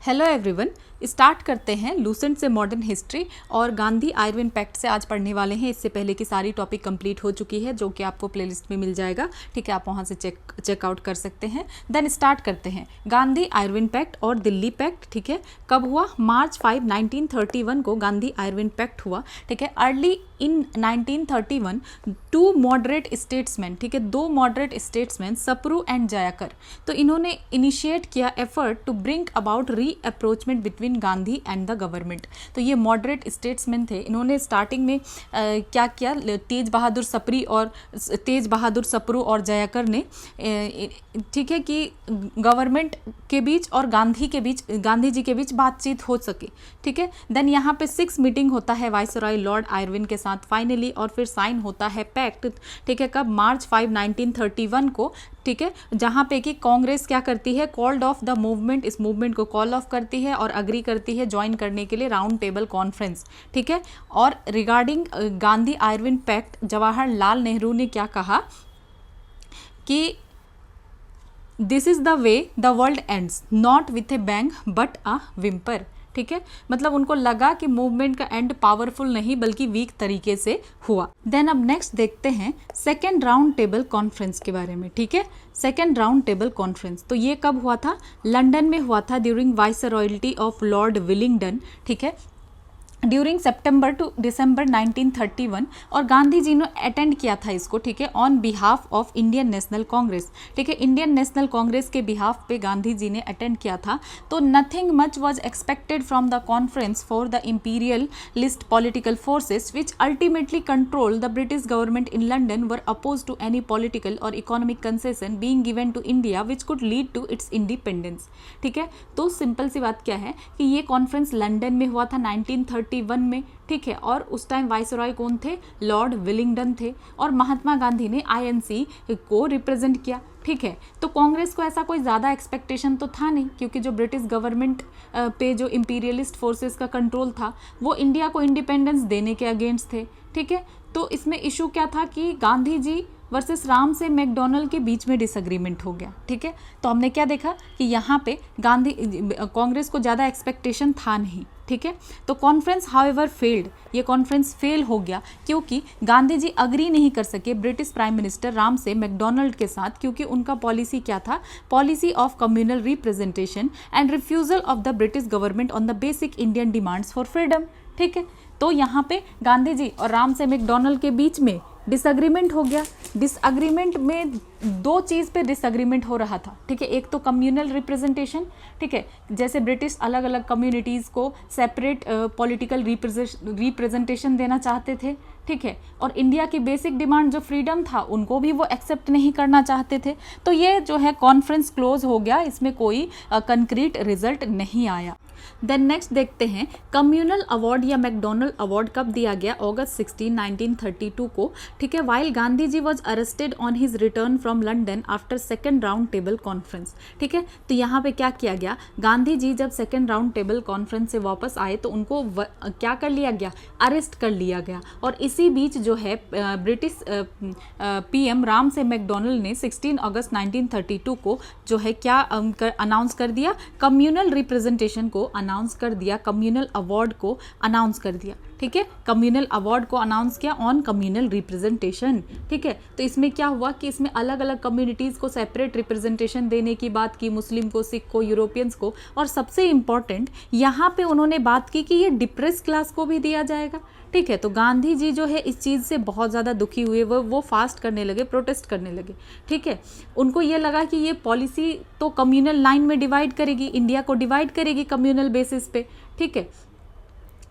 Hello everyone, start करते हैं Lucent से मॉडर्न हिस्ट्री और गांधी आयरविन पैक्ट से आज पढ़ने वाले हैं। इससे पहले की सारी टॉपिक कंप्लीट हो चुकी है जो कि आपको प्लेलिस्ट में मिल जाएगा। ठीक है, आप वहां से चेकआउट कर सकते हैं। देन स्टार्ट करते हैं। गांधी आयरविन पैक्ट और दिल्ली पैक्ट, ठीक है, कब हुआ? मार्च 5, 1931 को गांधी आयरविन पैक्ट हुआ। ठीक है, early in 1931 to moderate statesman, ठीक है, दो moderate statesman Sapru and Jayakar, तो इन्होंने इनिशिएट किया effort to bring about rapprochement between Gandhi and the government. तो ये मॉडरेट स्टेट्समैन थे। इन्होंने स्टार्टिंग में क्या किया? तेज बहादुर सप्रू और जयाकर ने, ठीक है, कि गवर्नमेंट के बीच और गांधी जी के बीच बातचीत हो सके। ठीक है, देन यहाँ पे 6 मीटिंग होता है वाइसरॉय लॉर्ड आयरविन के साथ फाइनली, और फिर साइन होता है पैक्ट। ठीक है, कब? मार्च 5, 1931 को। ठीक है, जहाँ पे कि कांग्रेस क्या करती है? कॉल्ड ऑफ द मूवमेंट, इस मूवमेंट को कॉल ऑफ करती है और अग्री करती है ज्वाइन करने के लिए राउंड टेबल कॉन्फ्रेंस। ठीक है, और regarding Gandhi Irwin pact Jawaharlal Nehru ने क्या कहा कि this is the way the world ends not with a bang but a whimper. ठीक है, मतलब उनको लगा कि मूवमेंट का एंड पावरफुल नहीं बल्कि वीक तरीके से हुआ। देन अब नेक्स्ट देखते हैं सेकेंड राउंड टेबल कॉन्फ्रेंस के बारे में। ठीक है, सेकेंड राउंड टेबल कॉन्फ्रेंस, तो ये कब हुआ था? लंदन में हुआ था during viceroyalty of Lord Willingdon. ठीक है, ड्यूरिंग सितंबर टू दिसंबर 1931, और गांधी जी ने अटेंड किया था इसको। ठीक है, on behalf of Indian national Congress. ठीक है, इंडियन नेशनल कांग्रेस के बिहाफ पे गांधी जी ने अटेंड किया था। तो nothing much was expected from the conference for the imperialist political forces which ultimately control the British government in London were oppose to any political और economic concession being given to India which could lead to its independence. ठीक है, तो simple सी बात क्या है कि ये conference London में हुआ था 1931 में। ठीक है, और उस टाइम वाइसरॉय कौन थे? लॉर्ड विलिंगडन थे, और महात्मा गांधी ने आईएनसी को रिप्रेजेंट किया। ठीक है, तो कांग्रेस को ऐसा कोई ज़्यादा एक्सपेक्टेशन तो था नहीं, क्योंकि जो ब्रिटिश गवर्नमेंट पे जो इंपीरियलिस्ट फोर्सेस का कंट्रोल था वो इंडिया को इंडिपेंडेंस देने के अगेंस्ट थे। ठीक है, तो इसमें इशू क्या था कि गांधी जी वर्सेस राम से मैकडोनल्ड के बीच में डिसएग्रीमेंट हो गया। ठीक है, तो हमने क्या देखा कि यहाँ पे कांग्रेस को ज़्यादा एक्सपेक्टेशन था नहीं। ठीक है, तो कॉन्फ्रेंस हाउएवर फेल्ड, ये कॉन्फ्रेंस फेल हो गया क्योंकि गांधी जी अग्री नहीं कर सके ब्रिटिश प्राइम मिनिस्टर राम से मैकडोनल्ड के साथ, क्योंकि उनका पॉलिसी क्या था? Policy of communal representation and refusal of the British government on the basic Indian demands for freedom. ठीक है, तो यहाँ पे गांधी जी और राम से मैकडोनल्ड के बीच में डिसएग्रीमेंट हो गया। डिसएग्रीमेंट में दो चीज़ पे डिसएग्रीमेंट हो रहा था। ठीक है, एक तो कम्युनल रिप्रेजेंटेशन। ठीक है, जैसे ब्रिटिश अलग अलग कम्युनिटीज़ को सेपरेट पॉलिटिकल रिप्रेजेंटेशन देना चाहते थे। ठीक है, और इंडिया की बेसिक डिमांड जो फ्रीडम था उनको भी वो एक्सेप्ट नहीं करना चाहते थे। तो ये जो है कॉन्फ्रेंस क्लोज हो गया, इसमें कोई कंक्रीट रिजल्ट नहीं आया। देन नेक्स्ट देखते हैं कम्युनल अवार्ड या मैकडोनल्ड अवार्ड कब दिया गया? अगस्त 16, 1932 को। ठीक है, while Gandhi ji was arrested on his return from London after second round table conference. ठीक है, तो यहाँ पे क्या किया गया? गांधी जी जब सेकेंड राउंड टेबल कॉन्फ्रेंस से वापस आए तो उनको क्या कर लिया गया? अरेस्ट कर लिया गया। और इसी बीच जो है ब्रिटिश पीएम राम से मैकडोनल्ड ने 16 अगस्त 1932 को जो है क्या अनाउंस कर दिया? कम्युनल रिप्रेजेंटेशन को अनाउंस कर दिया, कम्युनल अवार्ड को अनाउंस कर दिया। ठीक है, कम्युनल अवार्ड को अनाउंस किया ऑन कम्युनल रिप्रेजेंटेशन। ठीक है, तो इसमें क्या हुआ कि इसमें अलग अलग कम्युनिटीज़ को सेपरेट रिप्रेजेंटेशन देने की बात की, मुस्लिम को, सिख को, यूरोपियंस को, और सबसे इम्पॉर्टेंट यहाँ पे उन्होंने बात की कि ये डिप्रेस क्लास को भी दिया जाएगा। ठीक है, तो गांधी जी जो है इस चीज़ से बहुत ज़्यादा दुखी हुए, वो फास्ट करने लगे, प्रोटेस्ट करने लगे। ठीक है, उनको ये लगा कि ये पॉलिसी तो कम्युनल लाइन में डिवाइड करेगी, इंडिया को डिवाइड करेगी कम्युनल बेसिस पे। ठीक है,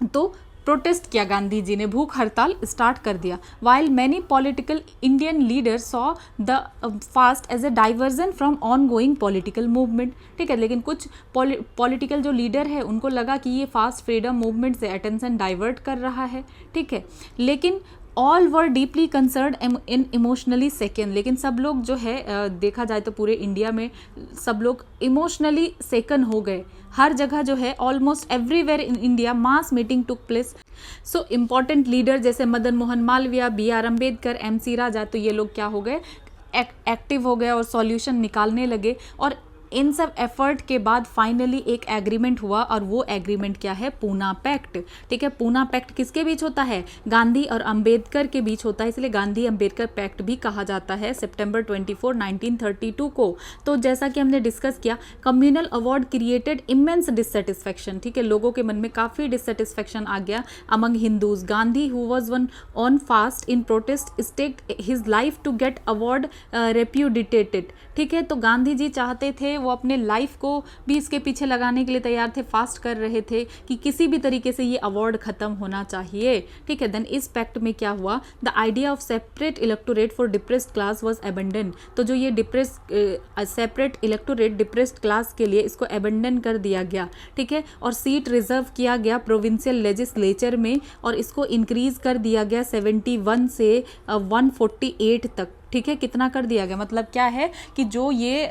तो प्रोटेस्ट किया गांधी जी ने, भूख हड़ताल स्टार्ट कर दिया। While many political Indian leaders saw the fast as a diversion from on going political movement. ठीक है, लेकिन कुछ पॉलिटिकल जो लीडर है उनको लगा कि ये फास्ट फ्रीडम मूवमेंट से अटेंशन डाइवर्ट कर रहा है। ठीक है, लेकिन all were deeply concern in emotionally सेकन, लेकिन सब लोग जो है देखा जाए तो पूरे इंडिया में सब लोग इमोशनली सेकन हो गए। हर जगह जो है almost everywhere in India mass meeting took place. So important leader जैसे मदन मोहन मालवीय, BR अम्बेडकर, MC राजा, तो ये लोग क्या हो गए? एक्टिव हो गए और सॉल्यूशन निकालने लगे। और इन सब एफर्ट के बाद फाइनली एक एग्रीमेंट हुआ और वो एग्रीमेंट क्या है, पूना पैक्ट। ठीक है, पूना पैक्ट किसके बीच होता है, गांधी और अंबेडकर के बीच होता है, इसलिए गांधी अंबेडकर पैक्ट भी कहा जाता है सितंबर 24, 1932 को। तो जैसा कि हमने डिस्कस किया, communal award created immense dissatisfaction. ठीक है, लोगों के मन में काफ़ी डिससेटिस्फैक्शन आ गया among Hindus. Gandhi who was one on fast in protest staked his life to get award repudiated. ठीक है, तो गांधी जी चाहते थे, वो अपने लाइफ को भी इसके पीछे लगाने के लिए तैयार थे, फास्ट कर रहे थे कि किसी भी तरीके से ये अवार्ड खत्म होना चाहिए। ठीक है, देन इस पैक्ट में क्या हुआ, the idea of separate electorate for depressed class was abandon. तो जो ये सेपरेट इलेक्टोरेट डिप्रेस्ड क्लास के लिए इसको अबेंडन कर दिया गया। ठीक है, और सीट रिजर्व किया गया प्रोविंशियल लेजिस्लेचर में और इसको इंक्रीज कर दिया गया 71 से 148 तक। ठीक है, कितना कर दिया गया, मतलब क्या है कि जो ये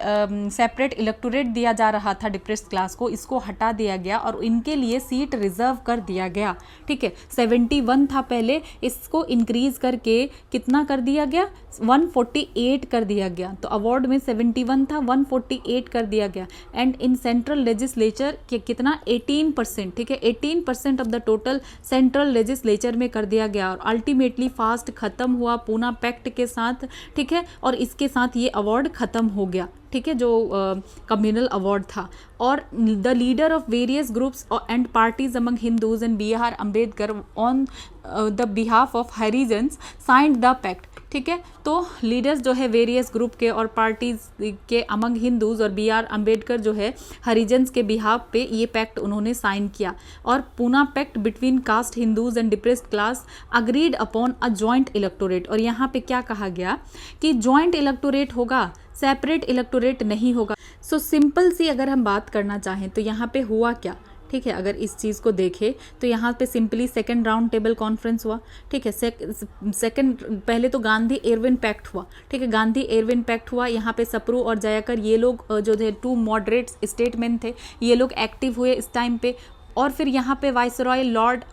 सेपरेट इलेक्टोरेट दिया जा रहा था डिप्रेस्ड क्लास को, इसको हटा दिया गया और इनके लिए सीट रिजर्व कर दिया गया। ठीक है, 71 था पहले, इसको इंक्रीज करके कितना कर दिया गया, 148 कर दिया गया। तो अवार्ड में 71 था, 148 कर दिया गया। एंड इन सेंट्रल लेजिस्लेचर के कितना, 18%। ठीक है, 18% of the total central legislature में कर दिया गया और अल्टीमेटली फास्ट खत्म हुआ पूना पैक्ट के साथ। ठीक है, और इसके साथ ये अवार्ड खत्म हो गया। ठीक है, जो कम्युनल अवार्ड था। और the leader of various groups and parties among Hindus and B R Ambedkar on the behalf of Harijans signed the pact. ठीक है, तो लीडर्स जो है वेरियस ग्रुप के और पार्टीज के अमंग हिंदूज और बी आर अम्बेडकर जो है हरिजन्स के बिहाफ पे ये पैक्ट उन्होंने साइन किया। और Poona pact between caste Hindus and depressed class agreed upon a joint electorate. और यहाँ पे क्या कहा गया कि जॉइंट इलेक्टोरेट होगा, सेपरेट इलेक्टोरेट नहीं होगा। सो सिंपल सी अगर हम बात करना चाहें तो यहाँ पे हुआ क्या। ठीक है, अगर इस चीज़ को देखें तो यहाँ पे simply second round table conference हुआ। ठीक है, सेकंड पहले तो गांधी एरविन पैक्ट हुआ। ठीक है, गांधी एरविन पैक्ट हुआ। यहाँ पे सप्रू और जयाकर ये लोग जो थे 2 मॉडरेट स्टेटमेन थे, ये लोग एक्टिव हुए इस टाइम पे। और फिर यहाँ पे वाइसरॉय लॉर्ड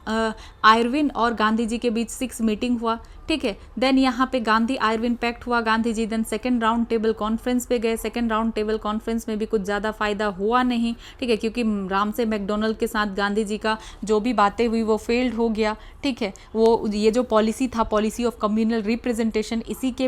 आयरविन और गांधी जी के बीच 6 मीटिंग हुआ। ठीक है, देन यहाँ पे गांधी आयरविन पैक्ट हुआ, Gandhi ji then second round table conference पे गए। सेकंड राउंड टेबल कॉन्फ्रेंस में भी कुछ ज़्यादा फायदा हुआ नहीं। ठीक है, क्योंकि रामसे मैकडोनल्ड के साथ गांधी जी का जो भी बातें हुई वो फेल्ड हो गया। ठीक है, वो ये जो पॉलिसी था, पॉलिसी ऑफ कम्युनल रिप्रेजेंटेशन, इसी के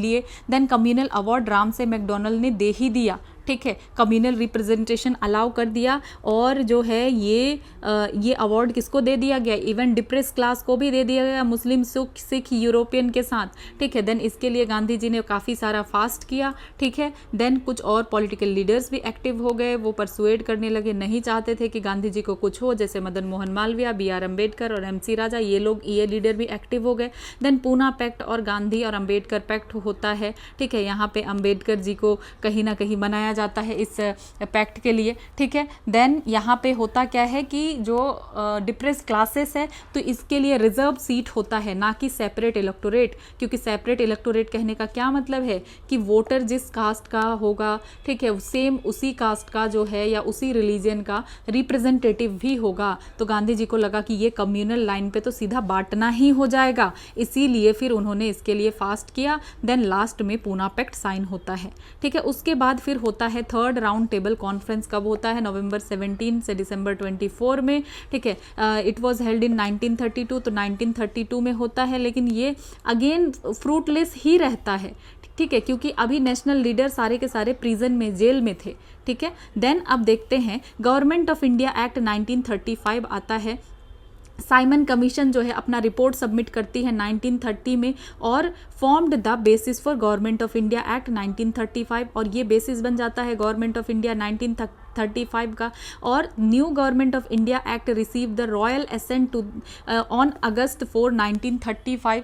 लिए then communal award Ramsay MacDonald ने दे ही दिया। ठीक है, कम्युनल रिप्रेजेंटेशन अलाउ कर दिया और जो है ये अवार्ड किसको दे दिया गया, इवन डिप्रेस क्लास को भी दे दिया गया, मुस्लिम सिख यूरोपियन के साथ। ठीक है, देन इसके लिए गांधी जी ने काफ़ी सारा फास्ट किया। ठीक है, देन कुछ और पॉलिटिकल लीडर्स भी एक्टिव हो गए, वो परसुएड करने लगे, नहीं चाहते थे कि गांधी जी को कुछ हो, जैसे मदन मोहन मालवीय, बी आर अम्बेडकर और MC राजा, ये लीडर भी एक्टिव हो गए। देन पूना पैक्ट और गांधी और अम्बेडकर पैक्ट होता है। ठीक है, यहाँ पे अम्बेडकर जी को कहीं ना कहीं मनाया जाता है इस पैक्ट के लिए। ठीक है, देन यहाँ पे होता क्या है कि जो डिप्रेस क्लासेस है तो इसके लिए रिजर्व सीट होता है, ना कि सेपरेट इलेक्टोरेट। क्योंकि सेपरेट इलेक्टोरेट कहने का क्या मतलब है कि वोटर जिस कास्ट का होगा, ठीक है, सेम उसी कास्ट का जो है या उसी रिलीजन का रिप्रेजेंटेटिव भी होगा। तो गांधी जी को लगा कि ये कम्युनल लाइन पे तो सीधा बांटना ही हो जाएगा, इसीलिए फिर उन्होंने इसके लिए फास्ट किया। देन लास्ट में पूना पैक्ट साइन होता है। ठीक है, उसके बाद फिर होता है थर्ड राउंड टेबल कॉन्फ्रेंस। कब होता है, नवंबर 17 से दिसंबर 24 में। ठीक है, इट वाज हेल्ड इन 1932, तो 1932 में होता है, लेकिन ये अगेन फ्रूटलेस ही रहता है। ठीक है, क्योंकि अभी नेशनल लीडर सारे के सारे प्रिजन में, जेल में थे। ठीक है, देन अब देखते हैं गवर्नमेंट ऑफ इंडिया एक्ट 1935 आता है। साइमन कमीशन जो है अपना रिपोर्ट सबमिट करती है 1930 में और formed the basis for government of India Act 1935, और ये बेसिस बन जाता है गवर्नमेंट ऑफ इंडिया 1935 का। और new government of India act receive the royal assent to on August 4, 1935।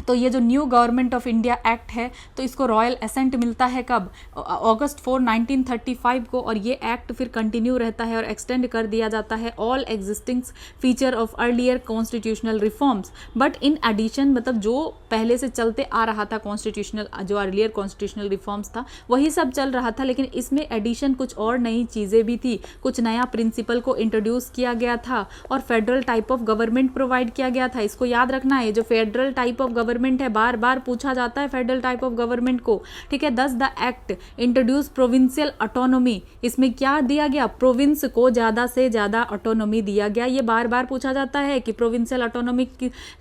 तो ये जो new government of India act है तो इसको रॉयल असेंट मिलता है कब, अगस्त 4, 1935 को। और ये एक्ट फिर कंटिन्यू रहता है और एक्सटेंड कर दिया जाता है all existing feature of earlier constitutional reforms. But in addition, मतलब जो पहले से चलते आ रहा था कॉन्स्टिट्यूशनल, जो अर्लियर कॉन्स्टिट्यूशनल रिफॉर्म्स था वही सब चल रहा था, लेकिन इसमें एडिशन कुछ और नई चीज़ें भी थी, कुछ नया प्रिंसिपल को इंट्रोड्यूस किया गया था और federal type of government provide किया गया था। इसको याद रखना है, जो federal type of government government है, बार बार पूछा जाता है फेडरल टाइप ऑफ गवर्नमेंट को, ठीक है। दस the act introduce provincial autonomy, इसमें क्या दिया गया, प्रोविंस को ज़्यादा से ज़्यादा ऑटोनॉमी दिया गया। ये बार बार पूछा जाता है कि प्रोविंशियल ऑटोनॉमी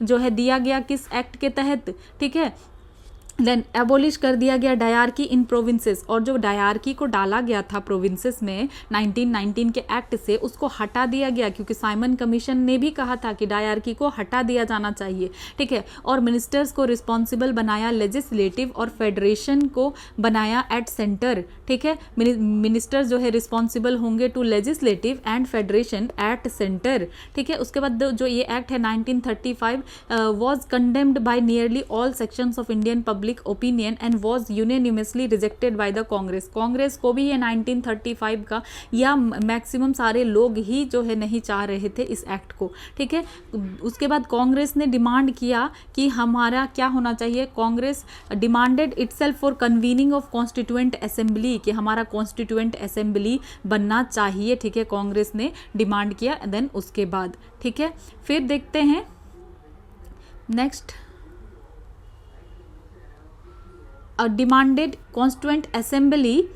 जो है दिया गया किस एक्ट के तहत, ठीक है। देन एबोलिश कर दिया गया डायरकी इन प्रोविंसेस, और जो डायरकी को डाला गया था प्रोविंसेस में 1919 के एक्ट से, उसको हटा दिया गया, क्योंकि साइमन कमीशन ने भी कहा था कि डायरकी को हटा दिया जाना चाहिए, ठीक है। और मिनिस्टर्स को रिस्पॉन्सिबल बनाया लेजिस्लेटिव, और फेडरेशन को बनाया एट सेंटर, ठीक है। मिनिस्टर्स जो है रिस्पॉन्सिबल होंगे to legislative and federation at centre, ठीक है। उसके बाद जो ये एक्ट है 1935 was condemned by nearly all sections of Indian public opinion and was unanimously rejected by the Congress. Congress को भी ये 1935 का, या मैक्सिमम सारे लोग ही जो है नहीं चाह रहे थे इस एक्ट को, ठीक है। उसके बाद कांग्रेस ने डिमांड किया कि हमारा क्या होना चाहिए, Congress demanded itself for convening of constituent assembly, कि हमारा कॉन्स्टिट्यूएंट असेंबली बनना चाहिए, ठीक है। कांग्रेस ने डिमांड किया। देन उसके बाद, ठीक है, फिर देखते हैं next, demanded constituent assembly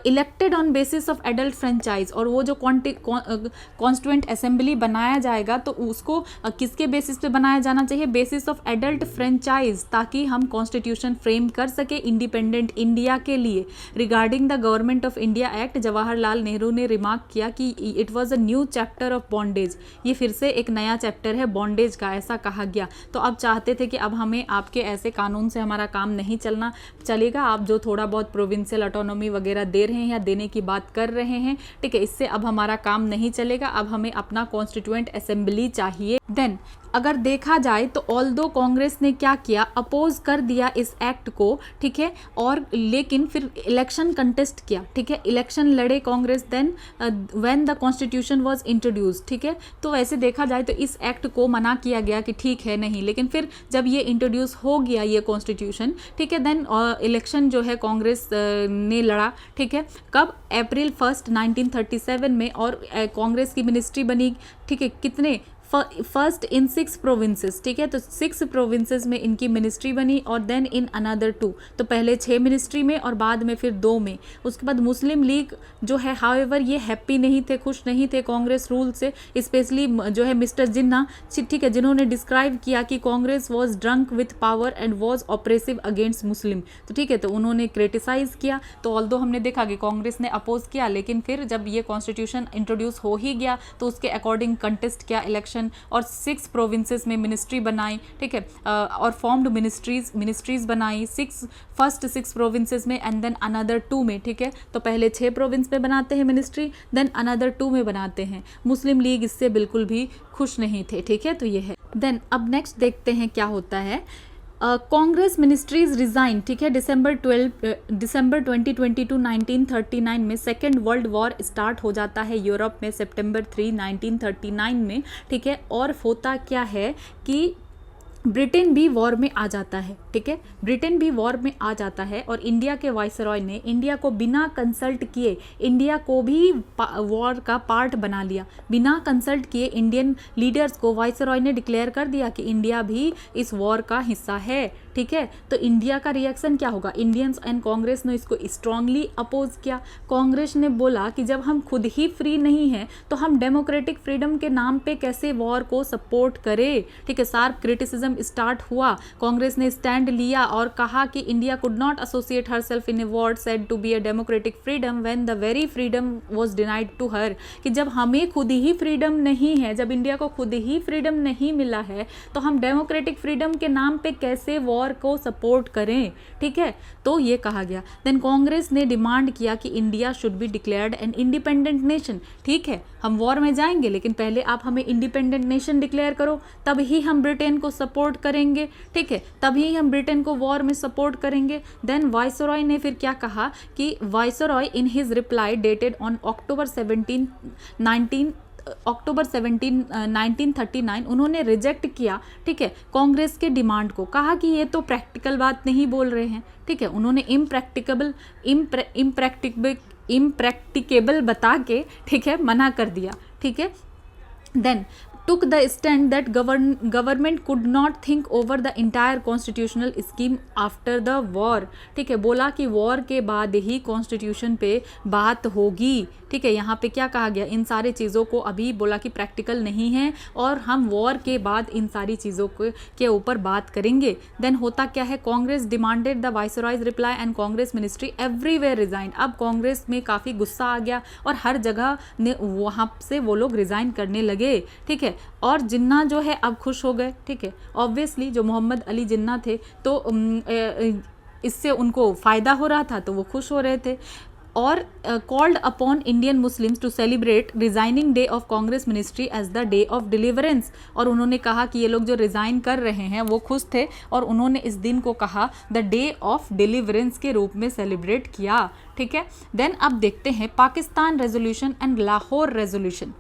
elected on basis of adult franchise, और वो जो कॉन्स्टिट्यूएंट असेंबली बनाया जाएगा तो उसको किसके बेसिस पे बनाया जाना चाहिए, बेसिस ऑफ एडल्ट फ्रेंचाइज, ताकि हम कॉन्स्टिट्यूशन फ्रेम कर सके इंडिपेंडेंट इंडिया के लिए। Regarding the Government of India act, Jawaharlal Nehru ने रिमार्क किया कि it was a new chapter of bondage, ये फिर से एक नया चैप्टर है बॉन्डेज का, ऐसा कहा गया। तो अब चाहते थे कि अब हमें आपके ऐसे कानून से हमारा काम नहीं चलेगा, आप जो थोड़ा बहुत प्रोविंशियल ऑटोनॉमी वगैरह दे रहे हैं या देने की बात कर रहे हैं, ठीक है, इससे अब हमारा काम नहीं चलेगा, अब हमें अपना कॉन्स्टिट्यूएंट असेंबली चाहिए। देन अगर देखा जाए तो ऑल्दो कांग्रेस ने क्या किया, अपोज कर दिया इस एक्ट को, ठीक है, और लेकिन फिर इलेक्शन कंटेस्ट किया, ठीक है, इलेक्शन लड़े Congress. Then when the constitution was introduced, ठीक है। तो वैसे देखा जाए तो इस एक्ट को मना किया गया कि ठीक है नहीं, लेकिन फिर जब ये इंट्रोड्यूस हो गया ये कॉन्स्टिट्यूशन, ठीक है, देन इलेक्शन जो है कांग्रेस ने लड़ा, ठीक है, कब, अप्रैल 1 1937 में, और कांग्रेस की मिनिस्ट्री बनी, ठीक है, कितने, फर्स्ट इन 6 प्रोविंसेस, ठीक है, तो 6 प्रोविंसेस में इनकी मिनिस्ट्री बनी, और देन इन अनदर 2, तो पहले 6 मिनिस्ट्री में और बाद में फिर 2 में। उसके बाद मुस्लिम लीग जो है, हाउएवर ये हैप्पी नहीं थे, खुश नहीं थे कांग्रेस रूल से, स्पेशली जो है मिस्टर जिन्ना, ठीक है, जिन्होंने डिस्क्राइब किया कि Congress was drunk with power and was oppressive against मुस्लिम, तो ठीक है, तो उन्होंने क्रिटिसाइज किया। तो ऑल्दो हमने देखा कि कांग्रेस ने अपोज किया, लेकिन फिर जब ये कॉन्स्टिट्यूशन इंट्रोड्यूस हो ही गया तो उसके अकॉर्डिंग कंटेस्ट किया इलेक्शन, और 6 प्रोविंसेस में मिनिस्ट्री बनाई, ठीक है, और फॉर्म्ड मिनिस्ट्रीज बनाई फर्स्ट 6 प्रोविंसेस में एंड देन अनदर 2 में, ठीक है। तो पहले 6 प्रोविंस में बनाते हैं मिनिस्ट्री, देन अनदर 2 में बनाते हैं। मुस्लिम लीग इससे बिल्कुल भी खुश नहीं थे, ठीक है, तो ये है। देन अब नेक्स्ट देखते हैं क्या होता है। कांग्रेस मिनिस्ट्रीज रिजाइन, ठीक है, दिसंबर 2022 1939 में सेकेंड वर्ल्ड वॉर स्टार्ट हो जाता है यूरोप में, सितंबर 3 1939 में, ठीक है। और होता क्या है कि ब्रिटेन भी वॉर में आ जाता है, ठीक है, ब्रिटेन भी वॉर में आ जाता है, और इंडिया के वाइसरॉय ने इंडिया को बिना कंसल्ट किए इंडिया को भी वॉर का पार्ट बना लिया। बिना कंसल्ट किए इंडियन लीडर्स को वाइसरॉय ने डिक्लेयर कर दिया कि इंडिया भी इस वॉर का हिस्सा है, ठीक है। तो इंडिया का रिएक्शन क्या होगा, इंडियंस एंड कांग्रेस ने इसको स्ट्रांगली अपोज किया। कांग्रेस ने बोला कि जब हम खुद ही फ्री नहीं हैं तो हम डेमोक्रेटिक फ्रीडम के नाम पे कैसे वॉर को सपोर्ट करें, ठीक है। शार्प क्रिटिसिज्म स्टार्ट हुआ, कांग्रेस ने स्टैंड लिया और कहा कि India could not associate herself in a war said to be a democratic freedom when the very freedom was denied to her, कि जब हमें खुद ही फ्रीडम नहीं है, जब इंडिया को खुद ही फ्रीडम नहीं मिला है, तो हम डेमोक्रेटिक फ्रीडम के नाम पे कैसे वॉर को सपोर्ट करें, ठीक है। तो ये कहा गया। देन कांग्रेस ने डिमांड किया कि India should be declared an independent nation, ठीक है, हम वॉर में जाएंगे लेकिन पहले आप हमें इंडिपेंडेंट नेशन डिक्लेयर करो, तब ही हम ब्रिटेन को सपोर्ट करेंगे, ठीक है, तभी हम ब्रिटेन को वॉर में सपोर्ट करेंगे। देन वाइसरॉय ने फिर क्या कहा कि viceroy in his reply dated on October 17 1939 उन्होंने रिजेक्ट किया, ठीक है, कांग्रेस के डिमांड को, कहा कि ये तो प्रैक्टिकल बात नहीं बोल रहे हैं, ठीक है, उन्होंने इम्प्रैक्टिकेबल बता के, ठीक है, मना कर दिया, ठीक है। Then took the stand that government could not think over the entire constitutional scheme after the war। ठीक है, बोला कि वॉर के बाद ही कॉन्स्टिट्यूशन पे बात होगी। ठीक है, यहाँ पे क्या कहा गया, इन सारी चीज़ों को अभी बोला कि प्रैक्टिकल नहीं है और हम वॉर के बाद इन सारी चीज़ों के ऊपर बात करेंगे। देन होता क्या है, Congress demanded the viceroys reply and Congress ministry everywhere resign. अब कांग्रेस में काफ़ी गुस्सा आ गया और हर जगह ने वहाँ से वो लोग रिज़ाइन करने लगे। ठीक है, और जिन्ना जो है अब खुश हो गए। ठीक है, ऑब्वियसली जो मोहम्मद अली जिन्ना थे तो इससे उनको फ़ायदा हो रहा था तो वो खुश हो रहे थे। और called upon Indian Muslims to celebrate resigning day of Congress ministry as the day of deliverance. और उन्होंने कहा कि ये लोग जो रिज़ाइन कर रहे हैं वो खुश थे और उन्होंने इस दिन को कहा द डे ऑफ डिलीवरेंस के रूप में सेलिब्रेट किया। ठीक है, देन अब देखते हैं Pakistan resolution and Lahore resolution.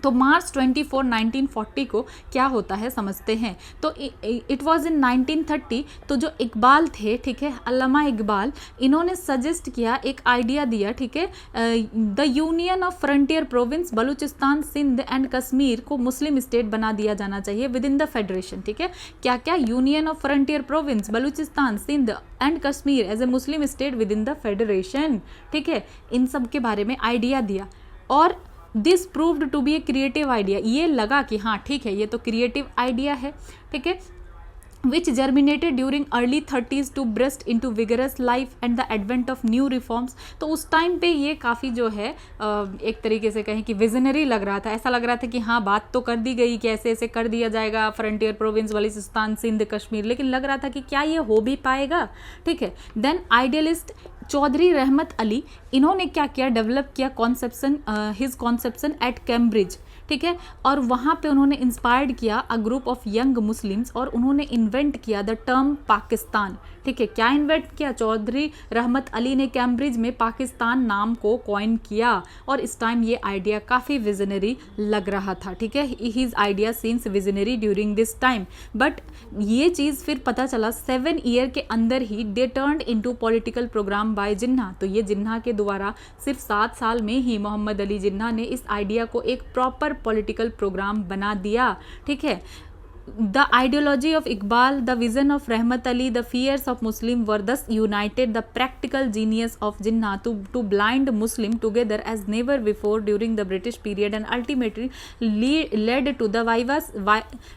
तो मार्च 24, 1940 को क्या होता है समझते हैं। तो इट वाज इन 1930। तो जो इकबाल थे, ठीक है, अल्लामा इकबाल, इन्होंने सजेस्ट किया, एक आइडिया दिया। ठीक है, the union of frontier province Baluchistan, Sindh and Kashmir को मुस्लिम स्टेट बना दिया जाना चाहिए विद इन द फेडरेशन। ठीक है, क्या क्या, union of frontier province Baluchistan, Sindh and Kashmir as a Muslim state within the federation. ठीक है, इन सब के बारे में आइडिया दिया और this proved to be a creative idea. ये लगा कि हाँ ठीक है, ये तो क्रिएटिव आइडिया है। ठीक है, which germinated during early 30s to burst into vigorous life and the advent of new reforms। तो उस टाइम पे ये काफ़ी जो है एक तरीके से कहें कि विजनरी लग रहा था। ऐसा लग रहा था कि हाँ बात तो कर दी गई कि ऐसे ऐसे कर दिया जाएगा फ्रंटियर प्रोविंस बलूचिस्तान, सिंध, कश्मीर, लेकिन लग रहा था कि क्या ये हो भी पाएगा। ठीक है, देन आइडियलिस्ट चौधरी रहमत अली, इन्होंने क्या किया, डेवलप किया conception, his conception at Cambridge. ठीक है, और वहाँ पे उन्होंने इंस्पायर्ड किया a group of young Muslims और उन्होंने इन्वेंट किया द टर्म पाकिस्तान। ठीक है, क्या इन्वेंट किया, चौधरी रहमत अली ने कैम्ब्रिज में पाकिस्तान नाम को कॉइन किया और इस टाइम ये आइडिया काफ़ी विजनरी लग रहा था। ठीक है, his idea seems visionary during this time, but ये चीज़ फिर पता चला 7 ईयर के अंदर ही they turned into political programme by Jinnah. तो ये जिन्ना के द्वारा सिर्फ 7 साल में ही मोहम्मद अली जिन्ना ने इस आइडिया को एक प्रॉपर पॉलिटिकल प्रोग्राम बना दिया। ठीक है, The ideology of Iqbal, the vision of Rahmat Ali, the fears of Muslim were thus united. The practical genius of Jinnah to blind Muslim together as never before during the British period and ultimately led to the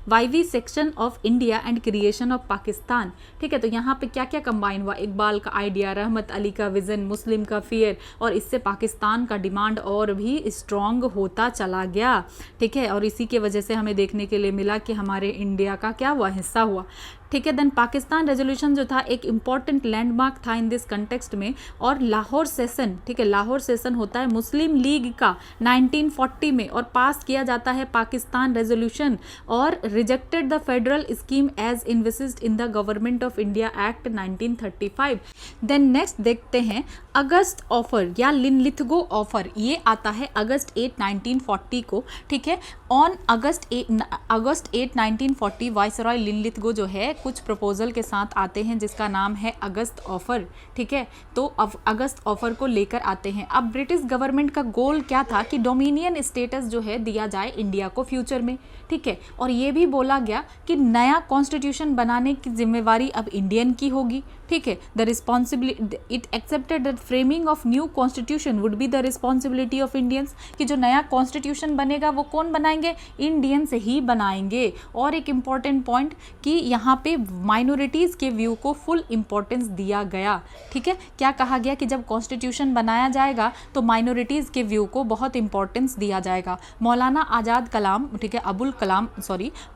vivisection of India and creation of Pakistan। ठीक है, तो यहाँ पे क्या क्या combine हुआ, इकबाल का idea, रहमत अली का विजन, मुस्लिम का फियर, और इससे पाकिस्तान का डिमांड और भी स्ट्रॉन्ग होता चला गया। ठीक है, और इसी के वजह से हमें देखने के लिए मिला कि हमारे इंडिया का क्या हुआ, हिस्सा हुआ। ठीक है, देन पाकिस्तान रेजोल्यूशन जो था एक इम्पॉर्टेंट लैंडमार्क था इन दिस कंटेक्स्ट में। और लाहौर सेशन, ठीक है, लाहौर सेशन होता है मुस्लिम लीग का 1940 में और पास किया जाता है पाकिस्तान रेजोल्यूशन और rejected the federal scheme as envisaged in the Government of India Act 1935। Then next देखते हैं अगस्त ऑफर या लिनलिथगो ऑफर। ये आता है अगस्त 8, 1940 को। ठीक है, ऑन अगस्त 8, 1940 वाइसरॉय लिनलिथगो जो है कुछ प्रपोजल के साथ आते हैं जिसका नाम है अगस्त ऑफर। ठीक है, तो अब अगस्त ऑफर को लेकर आते हैं। अब ब्रिटिश गवर्नमेंट का गोल क्या था कि डोमिनियन स्टेटस जो है दिया जाए इंडिया को फ्यूचर में। ठीक है, और ये भी बोला गया कि नया कॉन्स्टिट्यूशन बनाने की जिम्मेवारी अब इंडियन की होगी। ठीक है, the responsibility it accepted that framing of new constitution would be the responsibility of Indians, कि जो नया कॉन्स्टिट्यूशन बनेगा वो कौन बनाएंगे, इंडियंस ही बनाएंगे। और एक इम्पॉर्टेंट पॉइंट कि यहाँ पे माइनॉरिटीज़ के व्यू को फुल इम्पोर्टेंस दिया गया। ठीक है, क्या कहा गया कि जब कॉन्स्टिट्यूशन बनाया जाएगा तो माइनॉरिटीज़ के व्यू को बहुत इंपॉर्टेंस दिया जाएगा। मौलाना आज़ाद कलाम, ठीक है,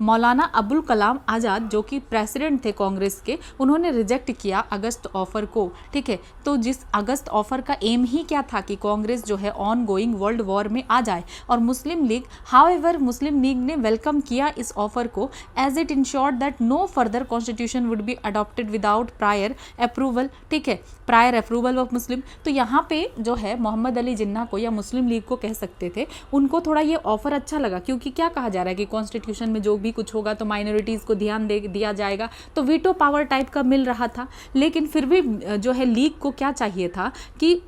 मौलाना अबुल कलाम आज़ाद जो कि प्रेसिडेंट थे कांग्रेस के, उन्होंने रिजेक्ट किया अगस्त ऑफर को। ठीक है, तो जिस अगस्त ऑफर का एम ही क्या था कि कांग्रेस जो है ऑन गोइंग वर्ल्ड वॉर में आ जाए। और मुस्लिम लीग, हाउएवर मुस्लिम लीग ने वेलकम किया इस ऑफर को as it ensured that no further constitution would be adopted without prior approval. ठीक है, प्रायर अप्रूवल ऑफ मुस्लिम। तो यहाँ पे जो है मोहम्मद अली जिन्ना को या मुस्लिम लीग को कह सकते थे, उनको थोड़ा ये ऑफर अच्छा लगा क्योंकि क्या कहा जा रहा है कि कॉन्स्टिट्यूशन में जो भी कुछ होगा तो माइनॉरिटीज़ को ध्यान दिया जाएगा, तो वीटो पावर टाइप का मिल रहा था। लेकिन फिर भी जो है लीग को क्या चाहिए था कि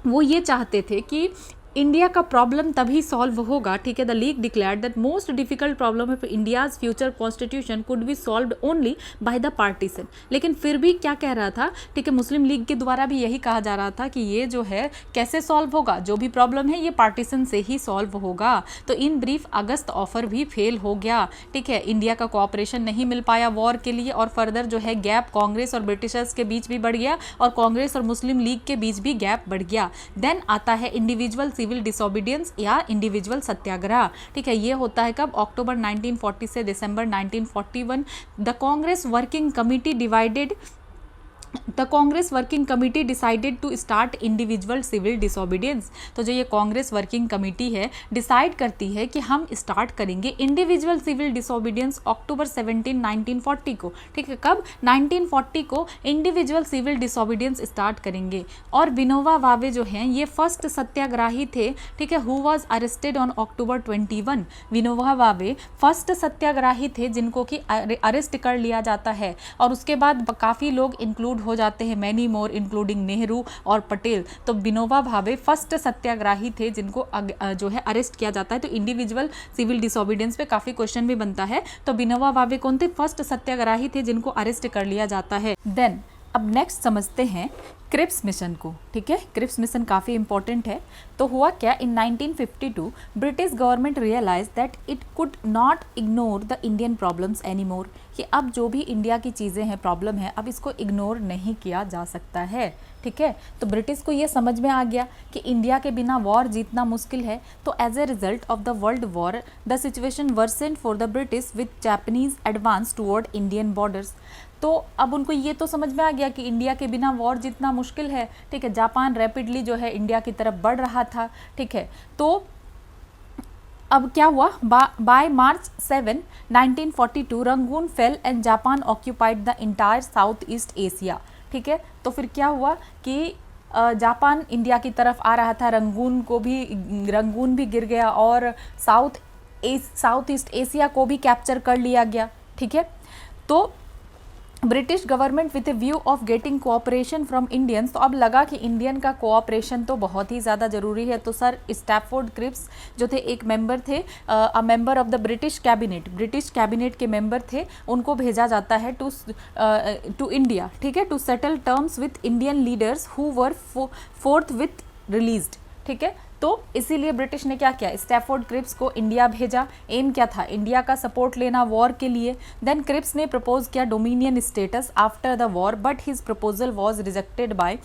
वो ये चाहते थे कि इंडिया का प्रॉब्लम तभी सॉल्व होगा, ठीक है। The league declared that most difficult problem of India's future constitution could be solved only by the partition. लेकिन फिर भी क्या कह रहा था, ठीक है, मुस्लिम लीग के द्वारा भी यही कहा जा रहा था कि ये जो है कैसे सॉल्व होगा, जो भी प्रॉब्लम है ये पार्टीशन से ही सॉल्व होगा। तो इन ब्रीफ अगस्त ऑफर भी फेल हो गया, ठीक है। इंडिया का कोऑपरेशन नहीं मिल पाया वॉर के लिए, और फर्दर जो है गैप कांग्रेस और ब्रिटिशर्स के बीच भी बढ़ गया, और कांग्रेस और मुस्लिम लीग के बीच भी गैप बढ़ गया। देन आता है इंडिविजुअल सिविल डिसोबीडियंस या इंडिविजुअल सत्याग्रह, ठीक है। ये होता है कब, अक्टूबर 1940 से दिसंबर 1941। The Congress working committee decided to start individual civil disobedience. तो जो ये कांग्रेस वर्किंग कमेटी है डिसाइड करती है कि हम स्टार्ट करेंगे इंडिविजुअल सिविल डिसोबीडियंस अक्टूबर 17, 1940 को, ठीक है। कब, 1940 को इंडिविजुअल सिविल डिसोबीडियंस स्टार्ट करेंगे। और विनोबा भावे जो हैं ये फर्स्ट सत्याग्रही थे, ठीक है, who was arrested on October 21। Vinoba Bhave first सत्याग्रही थे जिनको कि अरेस्ट कर लिया जाता है, और उसके बाद काफ़ी लोग इंक्लूड हो जाते हैं, मैनी मोर इंक्लूडिंग नेहरू और पटेल। तो विनोबा भावे फर्स्ट सत्याग्रही थे जिनको जो है अरेस्ट किया जाता है। तो इंडिविजुअल सिविल डिसोबीडियंस पे काफ़ी क्वेश्चन भी बनता है। तो विनोबा भावे कौन थे, फर्स्ट सत्याग्रही थे जिनको अरेस्ट कर लिया जाता है। देन अब नेक्स्ट समझते हैं क्रिप्स मिशन को, ठीक है। क्रिप्स मिशन काफ़ी इंपॉर्टेंट है। तो हुआ क्या, in 1952 British government realise that it could not ignore the Indian problems any more, कि अब जो भी इंडिया की चीज़ें हैं, प्रॉब्लम है, अब इसको इग्नोर नहीं किया जा सकता है, ठीक है। तो ब्रिटिश को ये समझ में आ गया कि इंडिया के बिना वॉर जीतना मुश्किल है। तो as a result of the world war the situation worsened for the British with Japanese advance toward Indian borders. तो अब उनको ये तो समझ में आ गया कि इंडिया के बिना वॉर जीतना मुश्किल है, ठीक है। जापान रैपिडली जो है इंडिया की तरफ बढ़ रहा था, ठीक है। तो अब क्या हुआ, by March 7, 1942 Rangoon fail and Japan occupied the entire south east Asia, ठीक है। तो फिर क्या हुआ कि जापान इंडिया की तरफ आ रहा था, रंगून भी गिर गया, और साउथ ईस्ट एशिया को भी कैप्चर कर लिया गया, ठीक है। तो British government with A view of getting cooperation from Indians, तो अब लगा कि इंडियन का कोऑपरेशन तो बहुत ही ज़्यादा ज़रूरी है। तो सर स्टैफोर्ड क्रिप्स जो थे एक मेंबर थे, a member of the British cabinet के मेंबर थे, उनको भेजा जाता है टू इंडिया, ठीक है, to settle terms with Indian leaders who were forth with released, ठीक है। तो इसीलिए ब्रिटिश ने क्या किया, स्टैफोर्ड क्रिप्स को इंडिया भेजा। एम क्या था, इंडिया का सपोर्ट लेना वॉर के लिए। देन क्रिप्स ने प्रपोज किया dominion status after the war, but his proposal was rejected by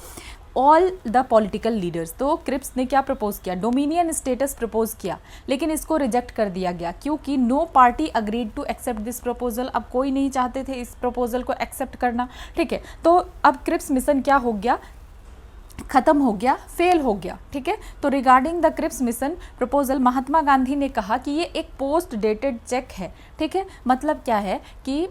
all the political leaders. तो क्रिप्स ने क्या प्रपोज किया, डोमिनियन स्टेटस प्रपोज किया, लेकिन इसको रिजेक्ट कर दिया गया क्योंकि no party agreed to accept this proposal. अब कोई नहीं चाहते थे इस प्रपोजल को एक्सेप्ट करना, ठीक है। तो अब क्रिप्स मिशन क्या हो गया, खत्म हो गया, फेल हो गया, ठीक है। तो regarding the Cripps mission proposal Mahatma Gandhi ने कहा कि ये एक पोस्ट डेटेड चेक है, ठीक है। मतलब क्या है कि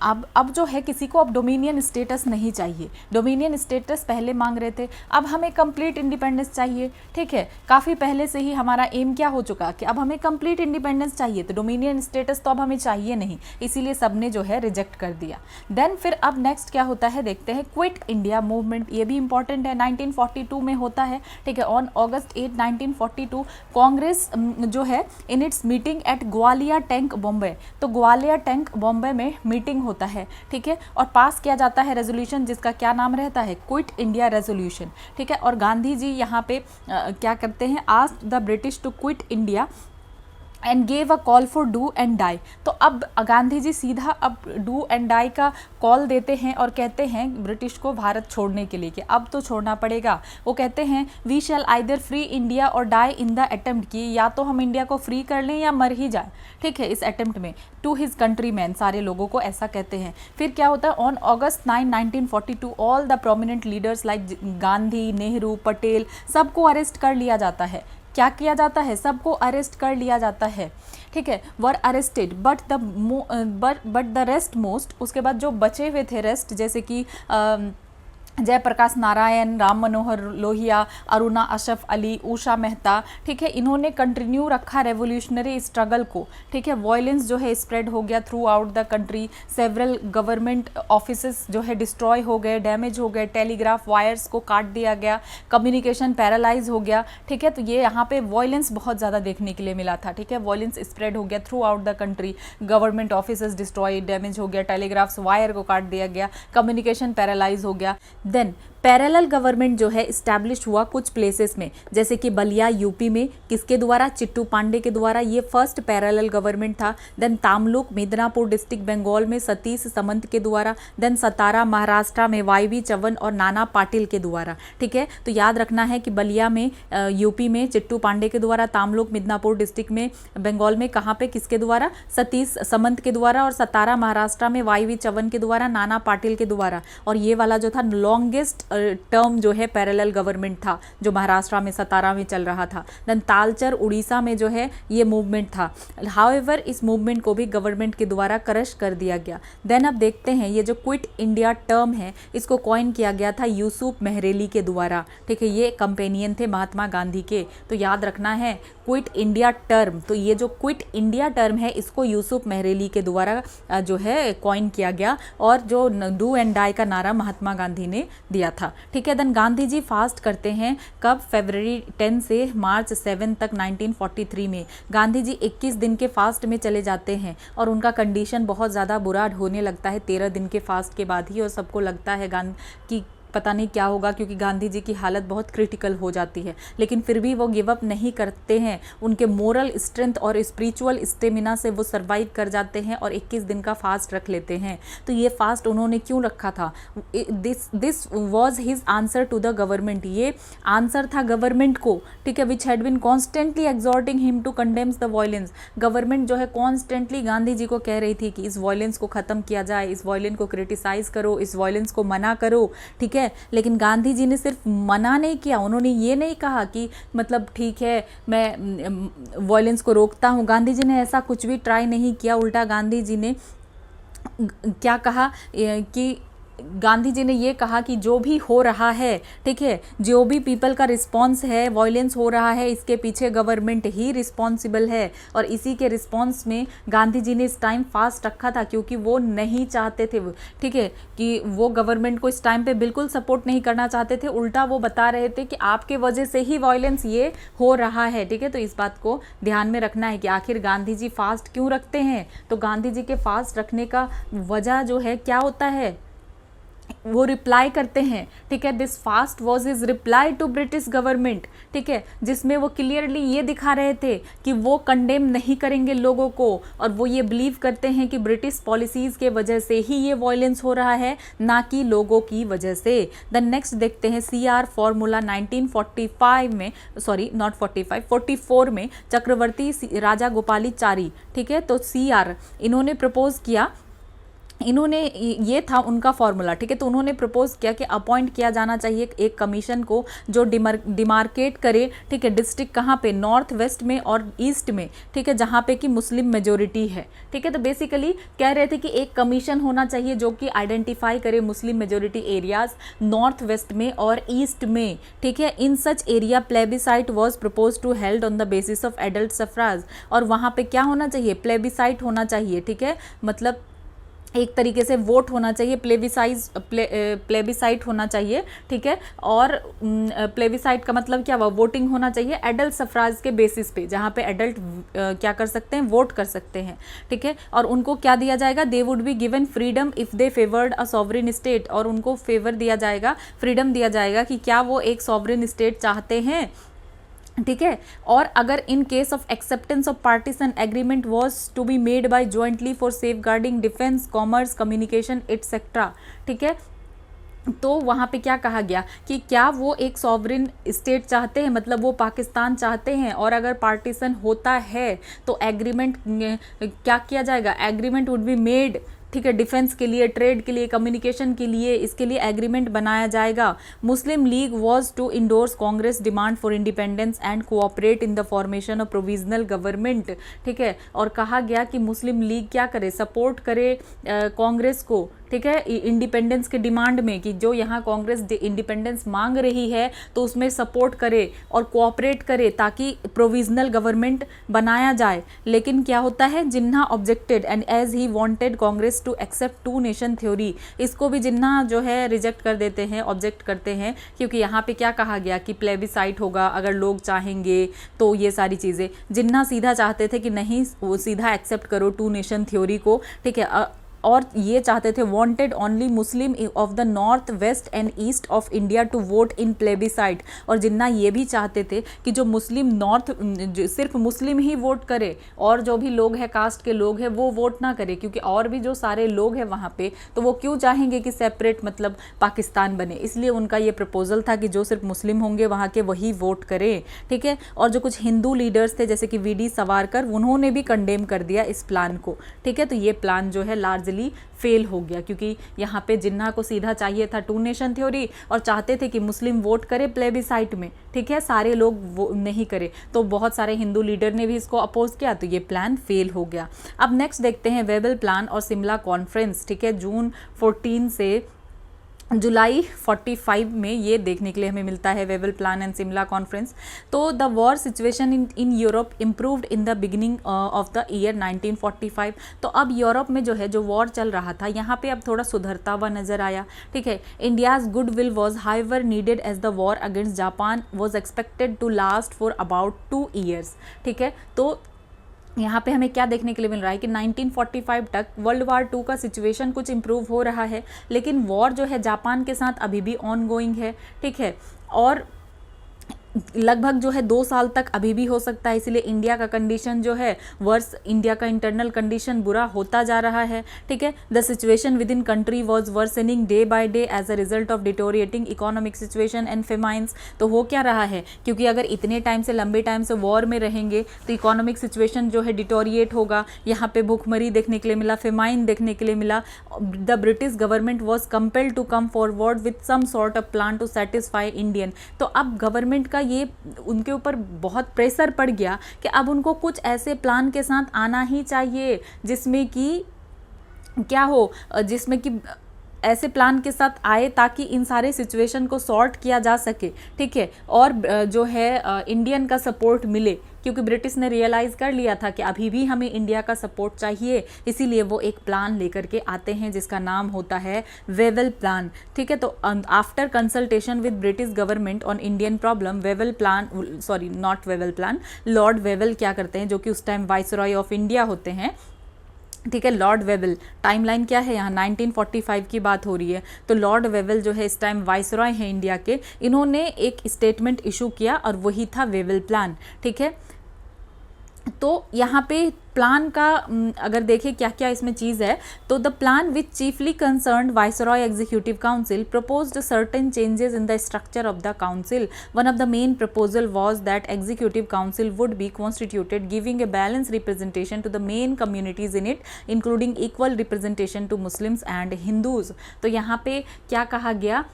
अब जो है किसी को अब डोमिनियन स्टेटस नहीं चाहिए, डोमिनियन स्टेटस पहले मांग रहे थे, अब हमें कंप्लीट इंडिपेंडेंस चाहिए, ठीक है। काफ़ी पहले से ही हमारा एम क्या हो चुका कि अब हमें कंप्लीट इंडिपेंडेंस चाहिए, तो डोमिनियन स्टेटस तो अब हमें चाहिए नहीं, इसीलिए सबने जो है रिजेक्ट कर दिया। देन फिर अब नेक्स्ट क्या होता है देखते हैं, क्विट इंडिया मूवमेंट, ये भी इंपॉर्टेंट है, 1942 में होता है, ठीक है। ऑन अगस्त 8, 1942 कांग्रेस जो है in its meeting at Gwalior tank Bombay, तो ग्वालियर टैंक बॉम्बे में मीटिंग होता है, ठीक है। और पास किया जाता है रेजोल्यूशन जिसका क्या नाम रहता है, क्विट इंडिया रेजोल्यूशन, ठीक है। और गांधी जी यहाँ पे क्या करते हैं, asked the British to quit India and gave a call for do and die. तो अब गांधी जी सीधा अब डू एंड डाई का कॉल देते हैं और कहते हैं ब्रिटिश को भारत छोड़ने के लिए कि अब तो छोड़ना पड़ेगा। वो कहते हैं we shall either free India or die in the attempt, की या तो हम इंडिया को फ्री कर लें या मर ही जाए, ठीक है, इस अटेम्प्ट में। टू हिज कंट्री मैन, सारे लोगों को ऐसा कहते हैं। फिर क्या होता है, on August 9, 1942 all the prominent leaders like Gandhi, Nehru, Patel, सबको अरेस्ट कर लिया जाता है। क्या किया जाता है, सबको अरेस्ट कर लिया जाता है, ठीक है। Were arrested but the rest most, उसके बाद जो बचे हुए थे रेस्ट, जैसे कि जयप्रकाश नारायण, राम मनोहर लोहिया, अरुणा अशरफ अली, उषा मेहता, ठीक है, इन्होंने कंटिन्यू रखा रेवोल्यूशनरी स्ट्रगल को, ठीक है। वॉयलेंस जो है स्प्रेड हो गया through out the country, several government offices जो है डिस्ट्रॉय हो गए, डैमेज हो गए, टेलीग्राफ वायर्स को काट दिया गया, कम्युनिकेशन पैरालाइज हो गया, ठीक है। तो ये यहाँ पे वॉयलेंस बहुत ज़्यादा देखने के लिए मिला था, ठीक है। वॉयलेंस स्प्रेड हो गया through out the country, government offices destroy, damage हो गया, टेलीग्राफ्स वायर को काट दिया गया, कम्युनिकेशन पैरालाइज हो गया। देन पैरेलल गवर्नमेंट जो है इस्टेब्लिश हुआ कुछ प्लेसेस में, जैसे कि बलिया यूपी में, किसके द्वारा, चिट्टू पांडे के द्वारा, ये फर्स्ट पैरेलल गवर्नमेंट था। देन तामलुक मिदनापुर डिस्ट्रिक्ट बंगाल में सतीश समंत के द्वारा। देन सतारा महाराष्ट्र में वाईवी चवन और नाना पाटिल के द्वारा, ठीक है। तो याद रखना है कि बलिया में यूपी में चिट्टू पांडे के द्वारा, तामलुक मिदनापुर डिस्ट्रिक्ट में बंगाल में कहाँ पे किसके द्वारा, सतीश समंत के द्वारा, और सतारा महाराष्ट्र में वाईवी चवन के द्वारा, नाना पाटिल के द्वारा। और ये वाला जो था लॉन्गेस्ट टर्म जो है पैरेलल गवर्नमेंट था जो महाराष्ट्र में सतारा में चल रहा था। देन तालचर उड़ीसा में जो है ये मूवमेंट था। हाउएवर इस मूवमेंट को भी गवर्नमेंट के द्वारा क्रश कर दिया गया। देन अब देखते हैं ये जो क्विट इंडिया टर्म है इसको कॉइन किया गया था यूसुफ मेहरेली के द्वारा, ठीक है। ये कंपेनियन थे महात्मा गांधी के, तो याद रखना है क्विट इंडिया टर्म। तो ये जो क्विट इंडिया टर्म है इसको यूसुफ मेहरेली के द्वारा जो है कॉइन किया गया, और जो डू एंड डाई का नारा महात्मा गांधी ने दिया था, ठीक है। देन गांधी जी फास्ट करते हैं कब, फरवरी 10 से मार्च 7 तक 1943 में। गांधी जी 21 दिन के फास्ट में चले जाते हैं और उनका कंडीशन बहुत ज़्यादा बुरा होने लगता है 13 दिन के फास्ट के बाद ही, और सबको लगता है कि पता नहीं क्या होगा, क्योंकि गांधी जी की हालत बहुत क्रिटिकल हो जाती है। लेकिन फिर भी वो गिव अप नहीं करते हैं, उनके मोरल स्ट्रेंथ और स्पिरिचुअल स्टेमिना से वो सर्वाइव कर जाते हैं और 21 दिन का फास्ट रख लेते हैं। तो ये फास्ट उन्होंने क्यों रखा था, this was his answer to the government, ये आंसर था गवर्नमेंट को, ठीक है, which had been constantly exhorting him to condemn the violence. Government जो है कॉन्स्टेंटली गांधी जी को कह रही थी कि इस वायलेंस को ख़त्म किया जाए, इस वायलेंस को क्रिटिसाइज करो, इस वायलेंस को मना करो, ठीक है। लेकिन गांधी जी ने सिर्फ मना नहीं किया, उन्होंने ये नहीं कहा कि मतलब ठीक है मैं वायलेंस को रोकता हूँ, गांधी जी ने ऐसा कुछ भी ट्राई नहीं किया। उल्टा गांधी जी ने क्या कहा कि गांधी जी ने ये कहा कि जो भी हो रहा है, ठीक है, जो भी पीपल का रिस्पांस है, वायलेंस हो रहा है, इसके पीछे गवर्नमेंट ही रिस्पॉन्सिबल है। और इसी के रिस्पांस में गांधी जी ने इस टाइम फास्ट रखा था, क्योंकि वो नहीं चाहते थे, ठीक है, कि वो गवर्नमेंट को इस टाइम पे बिल्कुल सपोर्ट नहीं करना चाहते थे। उल्टा वो बता रहे थे कि आपके वजह से ही वायलेंस ये हो रहा है, ठीक है। तो इस बात को ध्यान में रखना है कि आखिर गांधी जी फास्ट क्यों रखते हैं। तो गांधी जी के फास्ट रखने का वजह जो है क्या होता है, वो रिप्लाई करते हैं, ठीक है। This fast was his reply to British government, ठीक है, जिसमें वो क्लियरली ये दिखा रहे थे कि वो कंडेम नहीं करेंगे लोगों को, और वो ये बिलीव करते हैं कि ब्रिटिश पॉलिसीज़ के वजह से ही ये वायलेंस हो रहा है, ना कि लोगों की वजह से। द नेक्स्ट देखते हैं CR फॉर्मूला 1945 में, सॉरी नॉट 45, 44 में चक्रवर्ती राजा गोपालाचारी, ठीक है। तो CR इन्होंने प्रपोज किया, इन्होंने ये था उनका फॉर्मूला, ठीक है। तो उन्होंने प्रपोज किया कि अपॉइंट किया जाना चाहिए एक कमीशन को जो डिमार्केट करे, ठीक है, डिस्ट्रिक्ट कहाँ पे, नॉर्थ वेस्ट में और ईस्ट में, ठीक है, जहाँ पे कि मुस्लिम मेजोरिटी है, ठीक है। तो बेसिकली कह रहे थे कि एक कमीशन होना चाहिए जो कि आइडेंटिफाई करे Muslim majority areas north west में और ईस्ट में, ठीक है। In such area plebiscite was propose to held on the basis of adult suffrage, और वहाँ पे क्या होना चाहिए, प्लेबिसाइट होना चाहिए, ठीक है, मतलब एक तरीके से वोट होना चाहिए, प्लेबिसाइट होना चाहिए, ठीक है। और प्लेबिसाइट का मतलब क्या हुआ, वोटिंग होना चाहिए एडल्ट सफराज के बेसिस पे, जहाँ पे एडल्ट क्या कर सकते हैं, वोट कर सकते हैं, ठीक है। और उनको क्या दिया जाएगा, they would be given freedom if they favoured a sovereign state, और उनको फेवर दिया जाएगा, फ्रीडम दिया जाएगा कि क्या वो एक सॉवरेन स्टेट चाहते हैं, ठीक है। और अगर in case of acceptance of partition agreement was to be made by jointly for safeguarding defence, commerce, communication etcetera, ठीक है। तो वहाँ पे क्या कहा गया कि क्या वो एक सॉवरेन स्टेट चाहते हैं, मतलब वो पाकिस्तान चाहते हैं, और अगर पार्टीशन होता है तो एग्रीमेंट क्या किया जाएगा, एग्रीमेंट वुड बी मेड, ठीक है, डिफेंस के लिए, ट्रेड के लिए, कम्युनिकेशन के लिए, इसके लिए एग्रीमेंट बनाया जाएगा। Muslim league was to endorse Congress demand for independence and cooperate in the formation of provisional government, ठीक है। और कहा गया कि मुस्लिम लीग क्या करे, सपोर्ट करे कांग्रेस को, ठीक है, इंडिपेंडेंस के डिमांड में कि जो यहाँ कांग्रेस इंडिपेंडेंस मांग रही है तो उसमें सपोर्ट करे और कोऑपरेट करे ताकि प्रोविजनल गवर्नमेंट बनाया जाए। लेकिन क्या होता है, Jinnah objected and as he wanted Congress to accept two nation theory, इसको भी जिन्ना जो है रिजेक्ट कर देते हैं, ऑब्जेक्ट करते हैं, क्योंकि यहाँ पे क्या कहा गया कि प्लेबिसाइट होगा अगर लोग चाहेंगे तो ये सारी चीज़ें। जिन्ना सीधा चाहते थे कि नहीं, वो सीधा एक्सेप्ट करो टू नेशन थ्योरी को, ठीक है, और ये चाहते थे wanted only Muslim of the north west and east of India to vote in plebiscite. और जिन्ना ये भी चाहते थे कि जो मुस्लिम नॉर्थ, सिर्फ मुस्लिम ही वोट करे और जो भी लोग हैं कास्ट के लोग हैं वो वोट ना करे, क्योंकि और भी जो सारे लोग हैं वहाँ पे तो वो क्यों चाहेंगे कि सेपरेट मतलब पाकिस्तान बने। इसलिए उनका ये प्रपोजल था कि जो सिर्फ मुस्लिम होंगे वहाँ के वही वोट करें, ठीक है। और जो कुछ हिंदू लीडर्स थे जैसे कि वीडी सावरकर, उन्होंने भी कंडेम कर दिया इस प्लान को, ठीक है। तो ये प्लान जो है लार्जली फेल हो गया, क्योंकि यहाँ पे जिन्ना को सीधा चाहिए था टू नेशन थ्योरी और चाहते थे कि मुस्लिम वोट करे प्लेबिसाइट में, ठीक है, सारे लोग वो नहीं करे। तो बहुत सारे हिंदू लीडर ने भी इसको अपोज किया, तो ये प्लान फेल हो गया। अब नेक्स्ट देखते हैं वेबल प्लान और शिमला कॉन्फ्रेंस, ठीक है, जून 14 से जुलाई 45 में ये देखने के लिए हमें मिलता है वेबल प्लान एंड शिमला कॉन्फ्रेंस। तो the war situation in Europe improved in the beginning of the year 1945। तो अब यूरोप में जो है जो वॉर चल रहा था यहाँ पे अब थोड़ा सुधरता हुआ नजर आया, ठीक है। India's good will was however needed as the war against Japan was expected to last for about 2 years, ठीक है। तो यहाँ पे हमें क्या देखने के लिए मिल रहा है कि 1945 तक वर्ल्ड वार 2 का सिचुएशन कुछ इम्प्रूव हो रहा है, लेकिन वॉर जो है जापान के साथ अभी भी ऑन गोइंग है, ठीक है, और लगभग जो है 2 साल तक अभी भी हो सकता है। इसलिए इंडिया का कंडीशन जो है वर्स, इंडिया का इंटरनल कंडीशन बुरा होता जा रहा है, ठीक है। The situation within country was worsening day by day as a result of deteriorating economic situation and famines. तो हो क्या रहा है, क्योंकि अगर इतने टाइम से लंबे टाइम से वॉर में रहेंगे तो इकोनॉमिक सिचुएशन जो है डिटोरिएट होगा, यहाँ पे भूखमरी देखने के लिए मिला, फेमाइन देखने के लिए मिला। The British government was compelled to come forward with some sort of plan to satisfy Indian. तो अब गवर्नमेंट का ये उनके ऊपर बहुत प्रेशर पड़ गया कि अब उनको कुछ ऐसे प्लान के साथ आना ही चाहिए जिसमें कि क्या हो, जिसमें कि ऐसे प्लान के साथ आए ताकि इन सारे सिचुएशन को सॉर्ट किया जा सके, ठीक है। और जो है इंडियन का सपोर्ट मिले, क्योंकि ब्रिटिश ने रियलाइज कर लिया था कि अभी भी हमें इंडिया का सपोर्ट चाहिए, इसीलिए वो एक प्लान लेकर के आते हैं जिसका नाम होता है वेबल प्लान, ठीक है। तो after consultation with British government on Indian problem, Wavell plan, sorry not Wavell plan, Lord Wavell क्या करते हैं, जो कि उस टाइम वाइसरॉय ऑफ इंडिया होते हैं, ठीक है। लॉर्ड वेबल, टाइमलाइन क्या है यहाँ 1945 की बात हो रही है, तो लॉर्ड वेबल जो है इस टाइम वाइसरॉय हैं इंडिया के, इन्होंने एक स्टेटमेंट इशू किया और वही था वेबल प्लान, ठीक है। तो यहाँ पे प्लान का अगर देखें क्या क्या इसमें चीज़ है, तो the plan which chiefly concerned viceroy executive council proposed certain changes in the structure of the council. One of the main proposal was that executive council would be constituted giving a balanced representation to the main communities in it, including equal representation to Muslims and Hindus. तो यहाँ पे क्या कहा गया,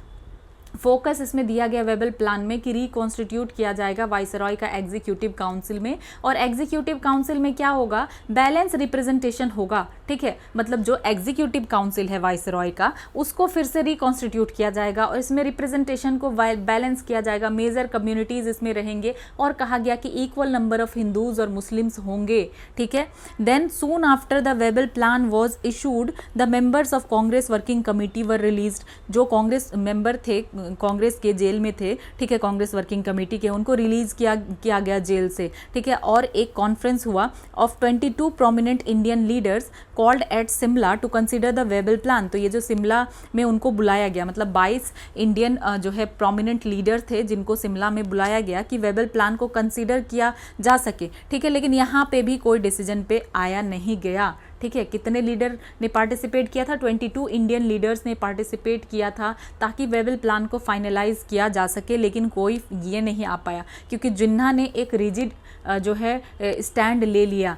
focus इसमें दिया गया वेबल plan में कि रिकॉन्स्टिट्यूट किया जाएगा वाइसरॉय का एग्जीक्यूटिव काउंसिल में, और एग्जीक्यूटिव काउंसिल में क्या होगा, बैलेंस रिप्रेजेंटेशन होगा, ठीक है। मतलब जो एग्जीक्यूटिव काउंसिल है वाइसरॉय का उसको फिर से रिकॉन्स्टिट्यूट किया जाएगा और इसमें रिप्रेजेंटेशन को बैलेंस किया जाएगा, मेजर कम्युनिटीज इसमें रहेंगे, और कहा गया कि इक्वल नंबर ऑफ हिंदूज और मुस्लिम्स होंगे, ठीक है। Then soon after the Wavell plan was issued, the members of Congress working committee were released. जो कांग्रेस मेंबर थे, कांग्रेस के जेल में थे, ठीक है, कांग्रेस वर्किंग कमेटी के, उनको रिलीज किया गया जेल से, ठीक है। और एक कॉन्फ्रेंस हुआ of 22 prominent Indian leaders called at Shimla to consider the Wavell plan. तो ये जो शिमला में उनको बुलाया गया, मतलब 22 इंडियन जो है प्रोमिनेंट लीडर थे जिनको शिमला में बुलाया गया कि वेबल प्लान को कंसीडर किया जा सके, ठीक है। लेकिन यहाँ पे भी कोई डिसीजन पे आया नहीं गया, ठीक है। कितने लीडर ने पार्टिसिपेट किया था, 22 इंडियन लीडर्स ने पार्टिसिपेट किया था ताकि वेबल प्लान को फाइनलाइज किया जा सके, लेकिन कोई ये नहीं आ पाया क्योंकि जिन्ना ने एक रिजिड जो है स्टैंड ले लिया।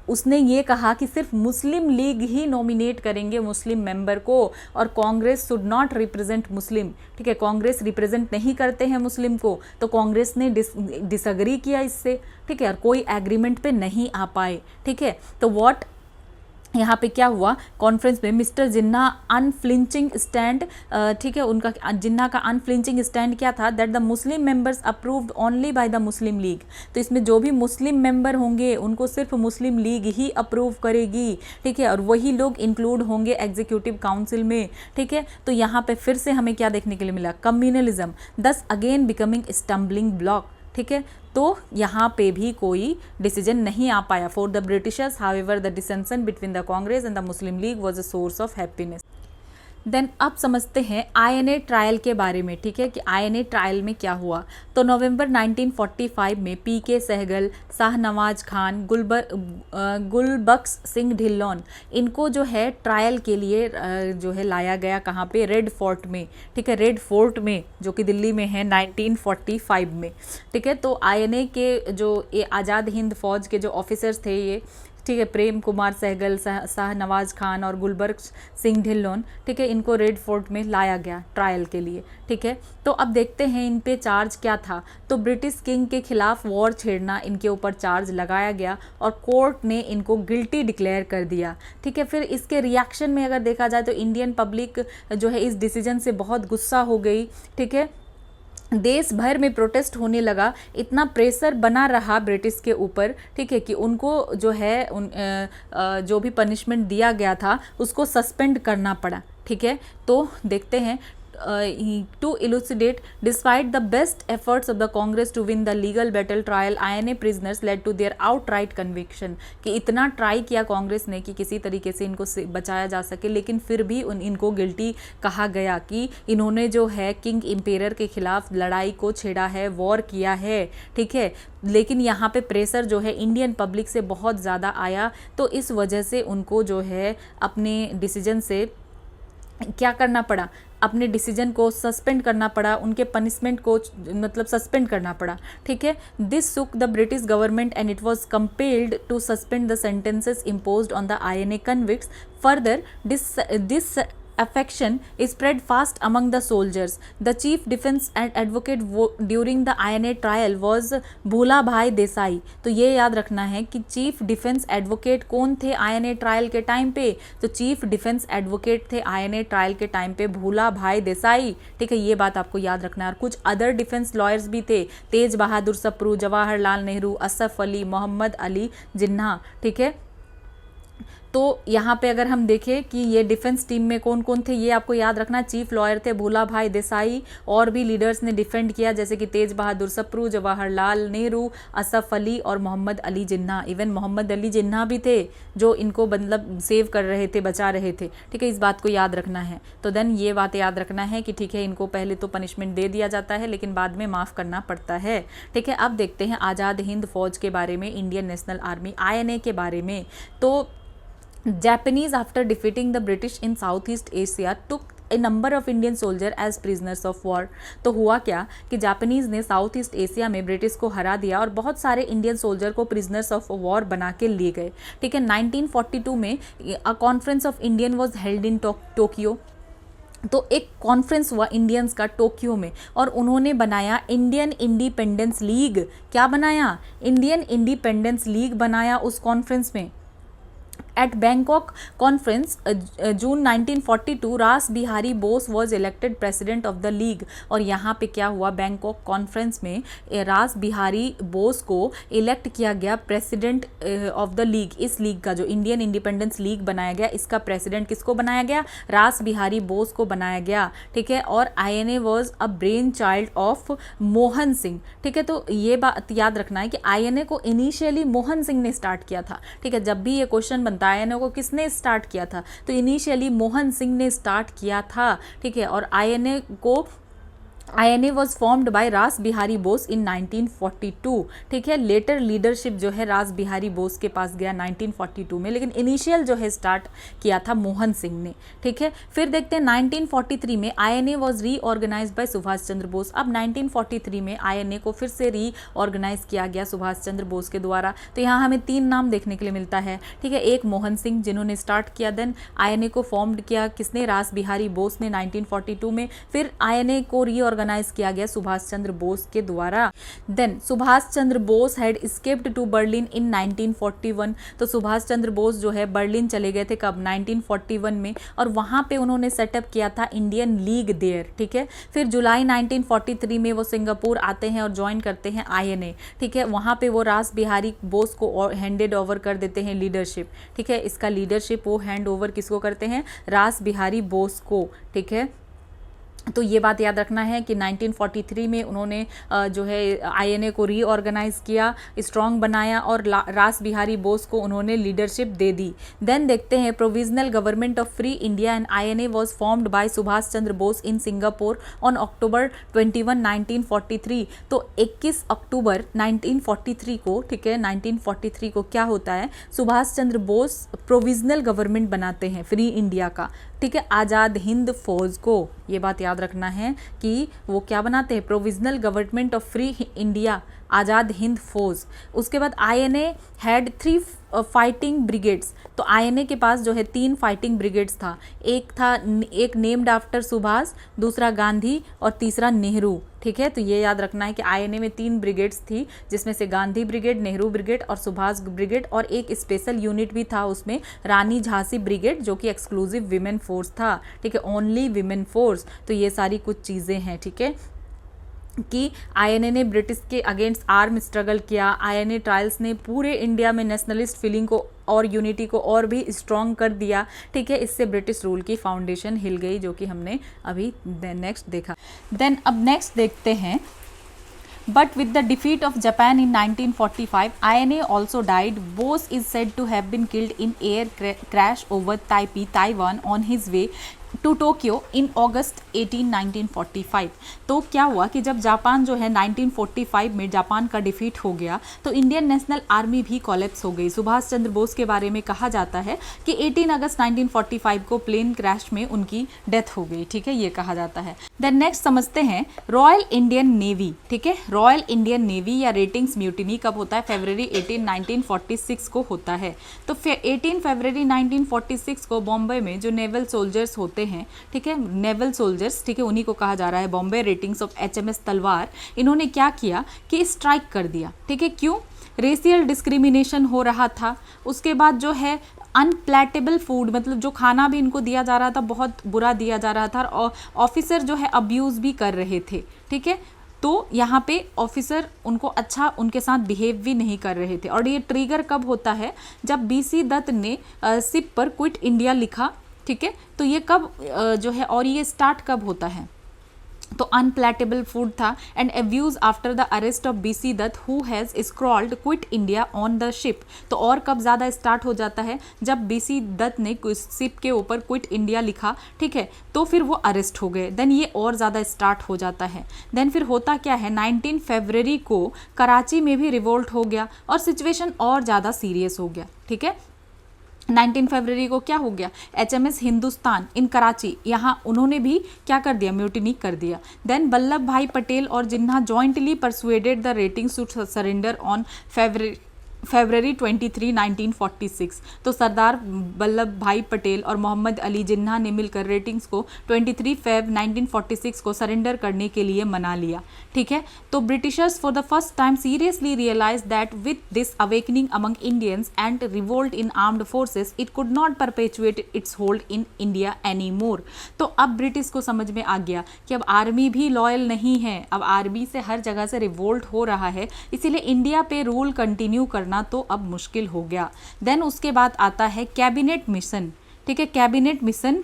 उसने ये कहा कि सिर्फ मुस्लिम लीग ही नॉमिनेट करेंगे मुस्लिम मेंबर को, और कांग्रेस शुड नॉट रिप्रेजेंट मुस्लिम, ठीक है। कांग्रेस रिप्रेजेंट नहीं करते हैं मुस्लिम को, तो कांग्रेस ने डिसएग्री किया इससे, ठीक है, और कोई एग्रीमेंट पे नहीं आ पाए, ठीक है। तो व्हाट यहाँ पे क्या हुआ कॉन्फ्रेंस में, मिस्टर जिन्ना अनफ्लिंचिंग स्टैंड, ठीक है, उनका जिन्ना का अनफ्लिंचिंग स्टैंड क्या था, that the Muslim members approved only by the Muslim league. तो इसमें जो भी मुस्लिम मेंबर होंगे उनको सिर्फ मुस्लिम लीग ही अप्रूव करेगी, ठीक है, और वही लोग इंक्लूड होंगे एग्जीक्यूटिव काउंसिल में, ठीक है। तो यहाँ पे फिर से हमें क्या देखने के लिए मिला, कम्युनलिज्म दस अगेन बिकमिंग स्टम्बलिंग ब्लॉक, ठीक है। तो यहाँ पे भी कोई डिसीजन नहीं आ पाया। For the Britishers however the dissension between the Congress and the Muslim league was a source of happiness. Then अब समझते हैं आईएनए ट्रायल के बारे में, ठीक है, कि आईएनए ट्रायल में क्या हुआ। तो नवंबर 1945 में पीके सहगल, शाहनवाज खान, गुलबख्श सिंह ढिल्लोन, इनको जो है ट्रायल के लिए जो है लाया गया कहाँ पे, रेड फोर्ट में, ठीक है, रेड फोर्ट में जो कि दिल्ली में है 1945 में, ठीक है। तो आईएनए के जो ये आज़ाद हिंद फौज के जो ऑफिसर्स थे ये, ठीक है, प्रेम कुमार सहगल, शाहनवाज खान और गुलबख्श सिंह ढिल्लोन, ठीक है, इनको रेड फोर्ट में लाया गया ट्रायल के लिए, ठीक है। तो अब देखते हैं इन पे चार्ज क्या था। तो ब्रिटिश किंग के खिलाफ वॉर छेड़ना इनके ऊपर चार्ज लगाया गया और कोर्ट ने इनको गिल्टी डिक्लेयर कर दिया, ठीक है। फिर इसके रिएक्शन में अगर देखा जाए तो इंडियन पब्लिक जो है इस डिसीजन से बहुत गुस्सा हो गई, ठीक है, देश भर में प्रोटेस्ट होने लगा, इतना प्रेशर बना रहा ब्रिटिश के ऊपर, ठीक है, कि उनको जो है जो भी पनिशमेंट दिया गया था उसको सस्पेंड करना पड़ा, ठीक है। तो देखते हैं to elucidate, despite the best efforts of the Congress to win the legal battle trial, INA prisoners led to their outright conviction, कि इतना ट्राई किया कांग्रेस ने कि किसी तरीके से इनको बचाया जा सके, लेकिन फिर भी इनको गिल्टी कहा गया कि इन्होंने जो है किंग इम्पेयर के खिलाफ लड़ाई को छेड़ा है, वॉर किया है, ठीक है। लेकिन यहाँ पे प्रेशर जो है इंडियन पब्लिक से बहुत ज़्यादा आया, तो इस वजह से उनको जो है अपने डिसीजन से क्या करना पड़ा, अपने डिसीजन को सस्पेंड करना पड़ा, उनके पनिशमेंट को मतलब सस्पेंड करना पड़ा, ठीक है। This shook the British government and it was compelled to suspend the sentences imposed on the INA convicts. Further this affection spread fast among the soldiers. The chief defense and advocate during the INA trial was भूला भाई देसाई। तो ये याद रखना है कि chief defence advocate कौन थे आईएनए ट्रायल के टाइम पे, तो चीफ डिफेंस एडवोकेट थे आईएनए ट्रायल के टाइम पे भूला भाई देसाई, ठीक है, ये बात आपको याद रखना है। और कुछ अदर डिफेंस लॉयर्स भी थे, तेज बहादुर सप्रू, जवाहरलाल नेहरू, असफ अली, मोहम्मद अली जिन्ना, ठीक है। तो यहाँ पे अगर हम देखें कि ये डिफेंस टीम में कौन कौन थे, ये आपको याद रखना, चीफ लॉयर थे भूला भाई देसाई, और भी लीडर्स ने डिफेंड किया जैसे कि तेज बहादुर सप्रू, जवाहरलाल नेहरू, असफ अली और मोहम्मद अली जिन्ना। इवन मोहम्मद अली जिन्ना भी थे जो इनको मतलब सेव कर रहे थे, बचा रहे थे, ठीक है, इस बात को याद रखना है। तो देन ये बात याद रखना है कि ठीक है, इनको पहले तो पनिशमेंट दे दिया जाता है लेकिन बाद में माफ़ करना पड़ता है, ठीक है। अब देखते हैं आज़ाद हिंद फौज के बारे में, इंडियन नेशनल आर्मी आईएनए के बारे में। तो Japanese, after defeating the British in Southeast Asia, took a number of Indian soldiers as prisoners of war। तो हुआ क्या कि जापानीज ने साउथ ईस्ट एशिया में ब्रिटिश को हरा दिया और बहुत सारे इंडियन सोल्जर को प्रिजनर्स ऑफ वॉर बना के लिए गए, ठीक है। 1942 में a conference of Indian was held in Tokyo. तो एक कॉन्फ्रेंस हुआ इंडियंस का टोक्यो में और उन्होंने बनाया इंडियन इंडिपेंडेंस लीग। क्या बनाया? इंडियन इंडिपेंडेंस लीग बनाया उस कॉन्फ्रेंस में। At Bangkok conference, June 1942, रास Bihari Bose was elected president of the league. और यहाँ पे क्या हुआ, बैंकॉक कॉन्फ्रेंस में रास बिहारी बोस को इलेक्ट किया गया प्रेसिडेंट ऑफ द लीग। इस लीग का जो इंडियन इंडिपेंडेंस लीग बनाया गया, इसका प्रेसिडेंट किसको बनाया गया? रास बिहारी बोस को बनाया गया, ठीक है। और INA was a brain child of Mohan Singh, ठीक है। तो ये बात याद रखना है कि आईएनए को इनिशियली मोहन सिंह ने स्टार्ट किया था, ठीक है। जब भी ये क्वेश्चन बनता है आईएनए को किसने स्टार्ट किया था, तो इनिशियली मोहन सिंह ने स्टार्ट किया था, ठीक है। और आईएनए वॉज फॉर्म्ड बाय रास बिहारी बोस इन 1942, ठीक है। लेटर लीडरशिप जो है रास बिहारी बोस के पास गया 1942 में, लेकिन इनिशियल जो है स्टार्ट किया था मोहन सिंह ने, ठीक है। फिर देखते हैं 1943 में INA was रीऑर्गेनाइज्ड bye Subhash Chandra Bose. अब 1943 में आईएनए को फिर से रीऑर्गेनाइज किया गया सुभाष चंद्र बोस के द्वारा। तो यहाँ हमें 3 नाम देखने के लिए मिलता है, ठीक है। एक मोहन सिंह जिन्होंने स्टार्ट किया, देन आईएनए को फॉर्म्ड किया किसने? रास बिहारी बोस ने 1942 में। फिर आईएनए को रीऑर्गेनाइज रीऑर्गेनाइज किया गया सुभाष चंद्र बोस के द्वारा। Then Subhash Chandra Bose had escaped to Berlin in 1941। तो सुभाष चंद्र बोस जो है बर्लिन चले गए थे कब, 1941 में, और वहाँ पे उन्होंने सेटअप किया था इंडियन लीग देयर, ठीक है। फिर जुलाई 1943 में वो सिंगापुर आते हैं और ज्वाइन करते हैं INA, ठीक है। वहाँ पे वो रास बिहारी बोस को हैंडेड ओवर कर देते हैं लीडरशिप, ठीक है। इसका लीडरशिप वो हैंड ओवर किसको करते हैं, रास बिहारी बोस को, ठीक है। तो ये बात याद रखना है कि 1943 में उन्होंने जो है INA को रीऑर्गेनाइज किया, स्ट्रॉन्ग बनाया और रास बिहारी बोस को उन्होंने लीडरशिप दे दी। देन देखते हैं provisional government of free India and INA was formed by Subhash Chandra Bose in Singapore on October 21, 1943। तो 21 अक्टूबर 1943 को, ठीक है, 1943 को क्या होता है, सुभाष चंद्र बोस प्रोविजनल गवर्नमेंट बनाते हैं फ्री इंडिया का, ठीक है, आज़ाद हिंद फौज को। ये बात याद रखना है कि वो क्या बनाते हैं, provisional government of free India, Azad Hind Fauj. उसके बाद INA हैड 3 फाइटिंग ब्रिगेड्स। तो INA के पास जो है 3 फाइटिंग ब्रिगेड्स था, एक नेम्ड आफ्टर सुभाष, दूसरा गांधी और तीसरा नेहरू, ठीक है। तो ये याद रखना है कि INA में 3 ब्रिगेड्स थी, जिसमें से गांधी ब्रिगेड, नेहरू ब्रिगेड और सुभाष ब्रिगेड, और एक स्पेशल यूनिट भी था उसमें, रानी झांसी ब्रिगेड, जो कि एक्सक्लूसिव विमेन फोर्स था, ठीक है, ओनली विमेन फोर्स। तो ये सारी कुछ चीज़ें हैं, ठीक है, कि INA ने ब्रिटिश के अगेंस्ट आर्म स्ट्रगल किया। INA ट्रायल्स ने पूरे इंडिया में नेशनलिस्ट फीलिंग को और यूनिटी को और भी स्ट्रॉन्ग कर दिया, ठीक है। इससे ब्रिटिश रूल की फाउंडेशन हिल गई, जो कि हमने अभी नेक्स्ट देखा। देन अब नेक्स्ट देखते हैं, but with the defeat of Japan in 1945, INA also died. Bose is said to have been killed in air crash over Taipei, Taiwan on his way to Tokyo in August 18, 1945। तो क्या हुआ कि जब Japan जो है 1945 में Japan का defeat हो गया, तो इंडियन नेशनल आर्मी भी कोलैप्स हो गई। सुभाष चंद्र बोस के बारे में कहा जाता है कि 18 अगस्त 1945 को प्लेन क्रैश में उनकी डेथ हो गई, ठीक है, ये कहा जाता है। देन नेक्स्ट समझते हैं रॉयल इंडियन नेवी, ठीक है। रॉयल इंडियन नेवी या रेटिंग्स म्यूटिनी कब होता है, फरवरी 18, 1946 को होता है। तो 18 फरवरी 1946 को बॉम्बे में जो नेवल सोल्जर्स होते हैं, ठीक है, नेवल सोल्जर्स, ठीक है, उन्हीं को कहा जा रहा है बॉम्बे रेटिंग्स ऑफ HMS तलवार। इन्होंने क्या किया कि स्ट्राइक कर दिया, ठीक है। क्यों, रेशियल डिस्क्रिमिनेशन हो रहा था। उसके बाद जो है अनप्लेटेबल फूड, मतलब जो खाना भी इनको दिया जा रहा था बहुत बुरा दिया जा रहा था, और ऑफिसर जो है अब्यूज़ भी कर रहे थे, ठीक है। तो यहाँ पे ऑफिसर उनको अच्छा उनके साथ बिहेव भी नहीं कर रहे थे। और ये ट्रिगर कब होता है, जब BC दत्त ने शिप पर क्विट इंडिया लिखा, ठीक है। तो ये कब जो है, और ये स्टार्ट कब होता है, तो अनप्लेटेबल फूड था and abuse after the arrest of BC Dutt who has scrawled quit India on the ship. तो और कब ज़्यादा स्टार्ट हो जाता है, जब BC दत्त ने शिप के ऊपर क्विट इंडिया लिखा, ठीक है, तो फिर वो अरेस्ट हो गए। देन ये और ज़्यादा स्टार्ट हो जाता है। देन फिर होता क्या है, 19 फरवरी को कराची में भी रिवोल्ट हो गया और सिचुएशन और ज़्यादा सीरियस हो गया, ठीक है। 19 फरवरी को क्या हो गया, HMS हिंदुस्तान इन कराची, यहाँ उन्होंने भी क्या कर दिया, म्यूटिनी कर दिया। देन वल्लभ भाई पटेल और Jinnah jointly persuaded the ratings to surrender on February 23, 1946। तो सरदार वल्लभ भाई पटेल और मोहम्मद अली जिन्ना ने मिलकर रेटिंग्स को 23 फेब 1946 को सरेंडर करने के लिए मना लिया, ठीक है। तो Britishers for the first time seriously realise that with this awakening among Indians and revolt in armed forces it could not perpetuate its hold in India any more. तो अब ब्रिटिश को समझ में आ गया कि अब आर्मी भी लॉयल नहीं है, अब आर्मी से हर जगह से रिवोल्ट हो रहा है, इसीलिए इंडिया पे रूल कंटिन्यू करना तो अब मुश्किल हो गया। देन उसके बाद आता है कैबिनेट मिशन, ठीक है। कैबिनेट मिशन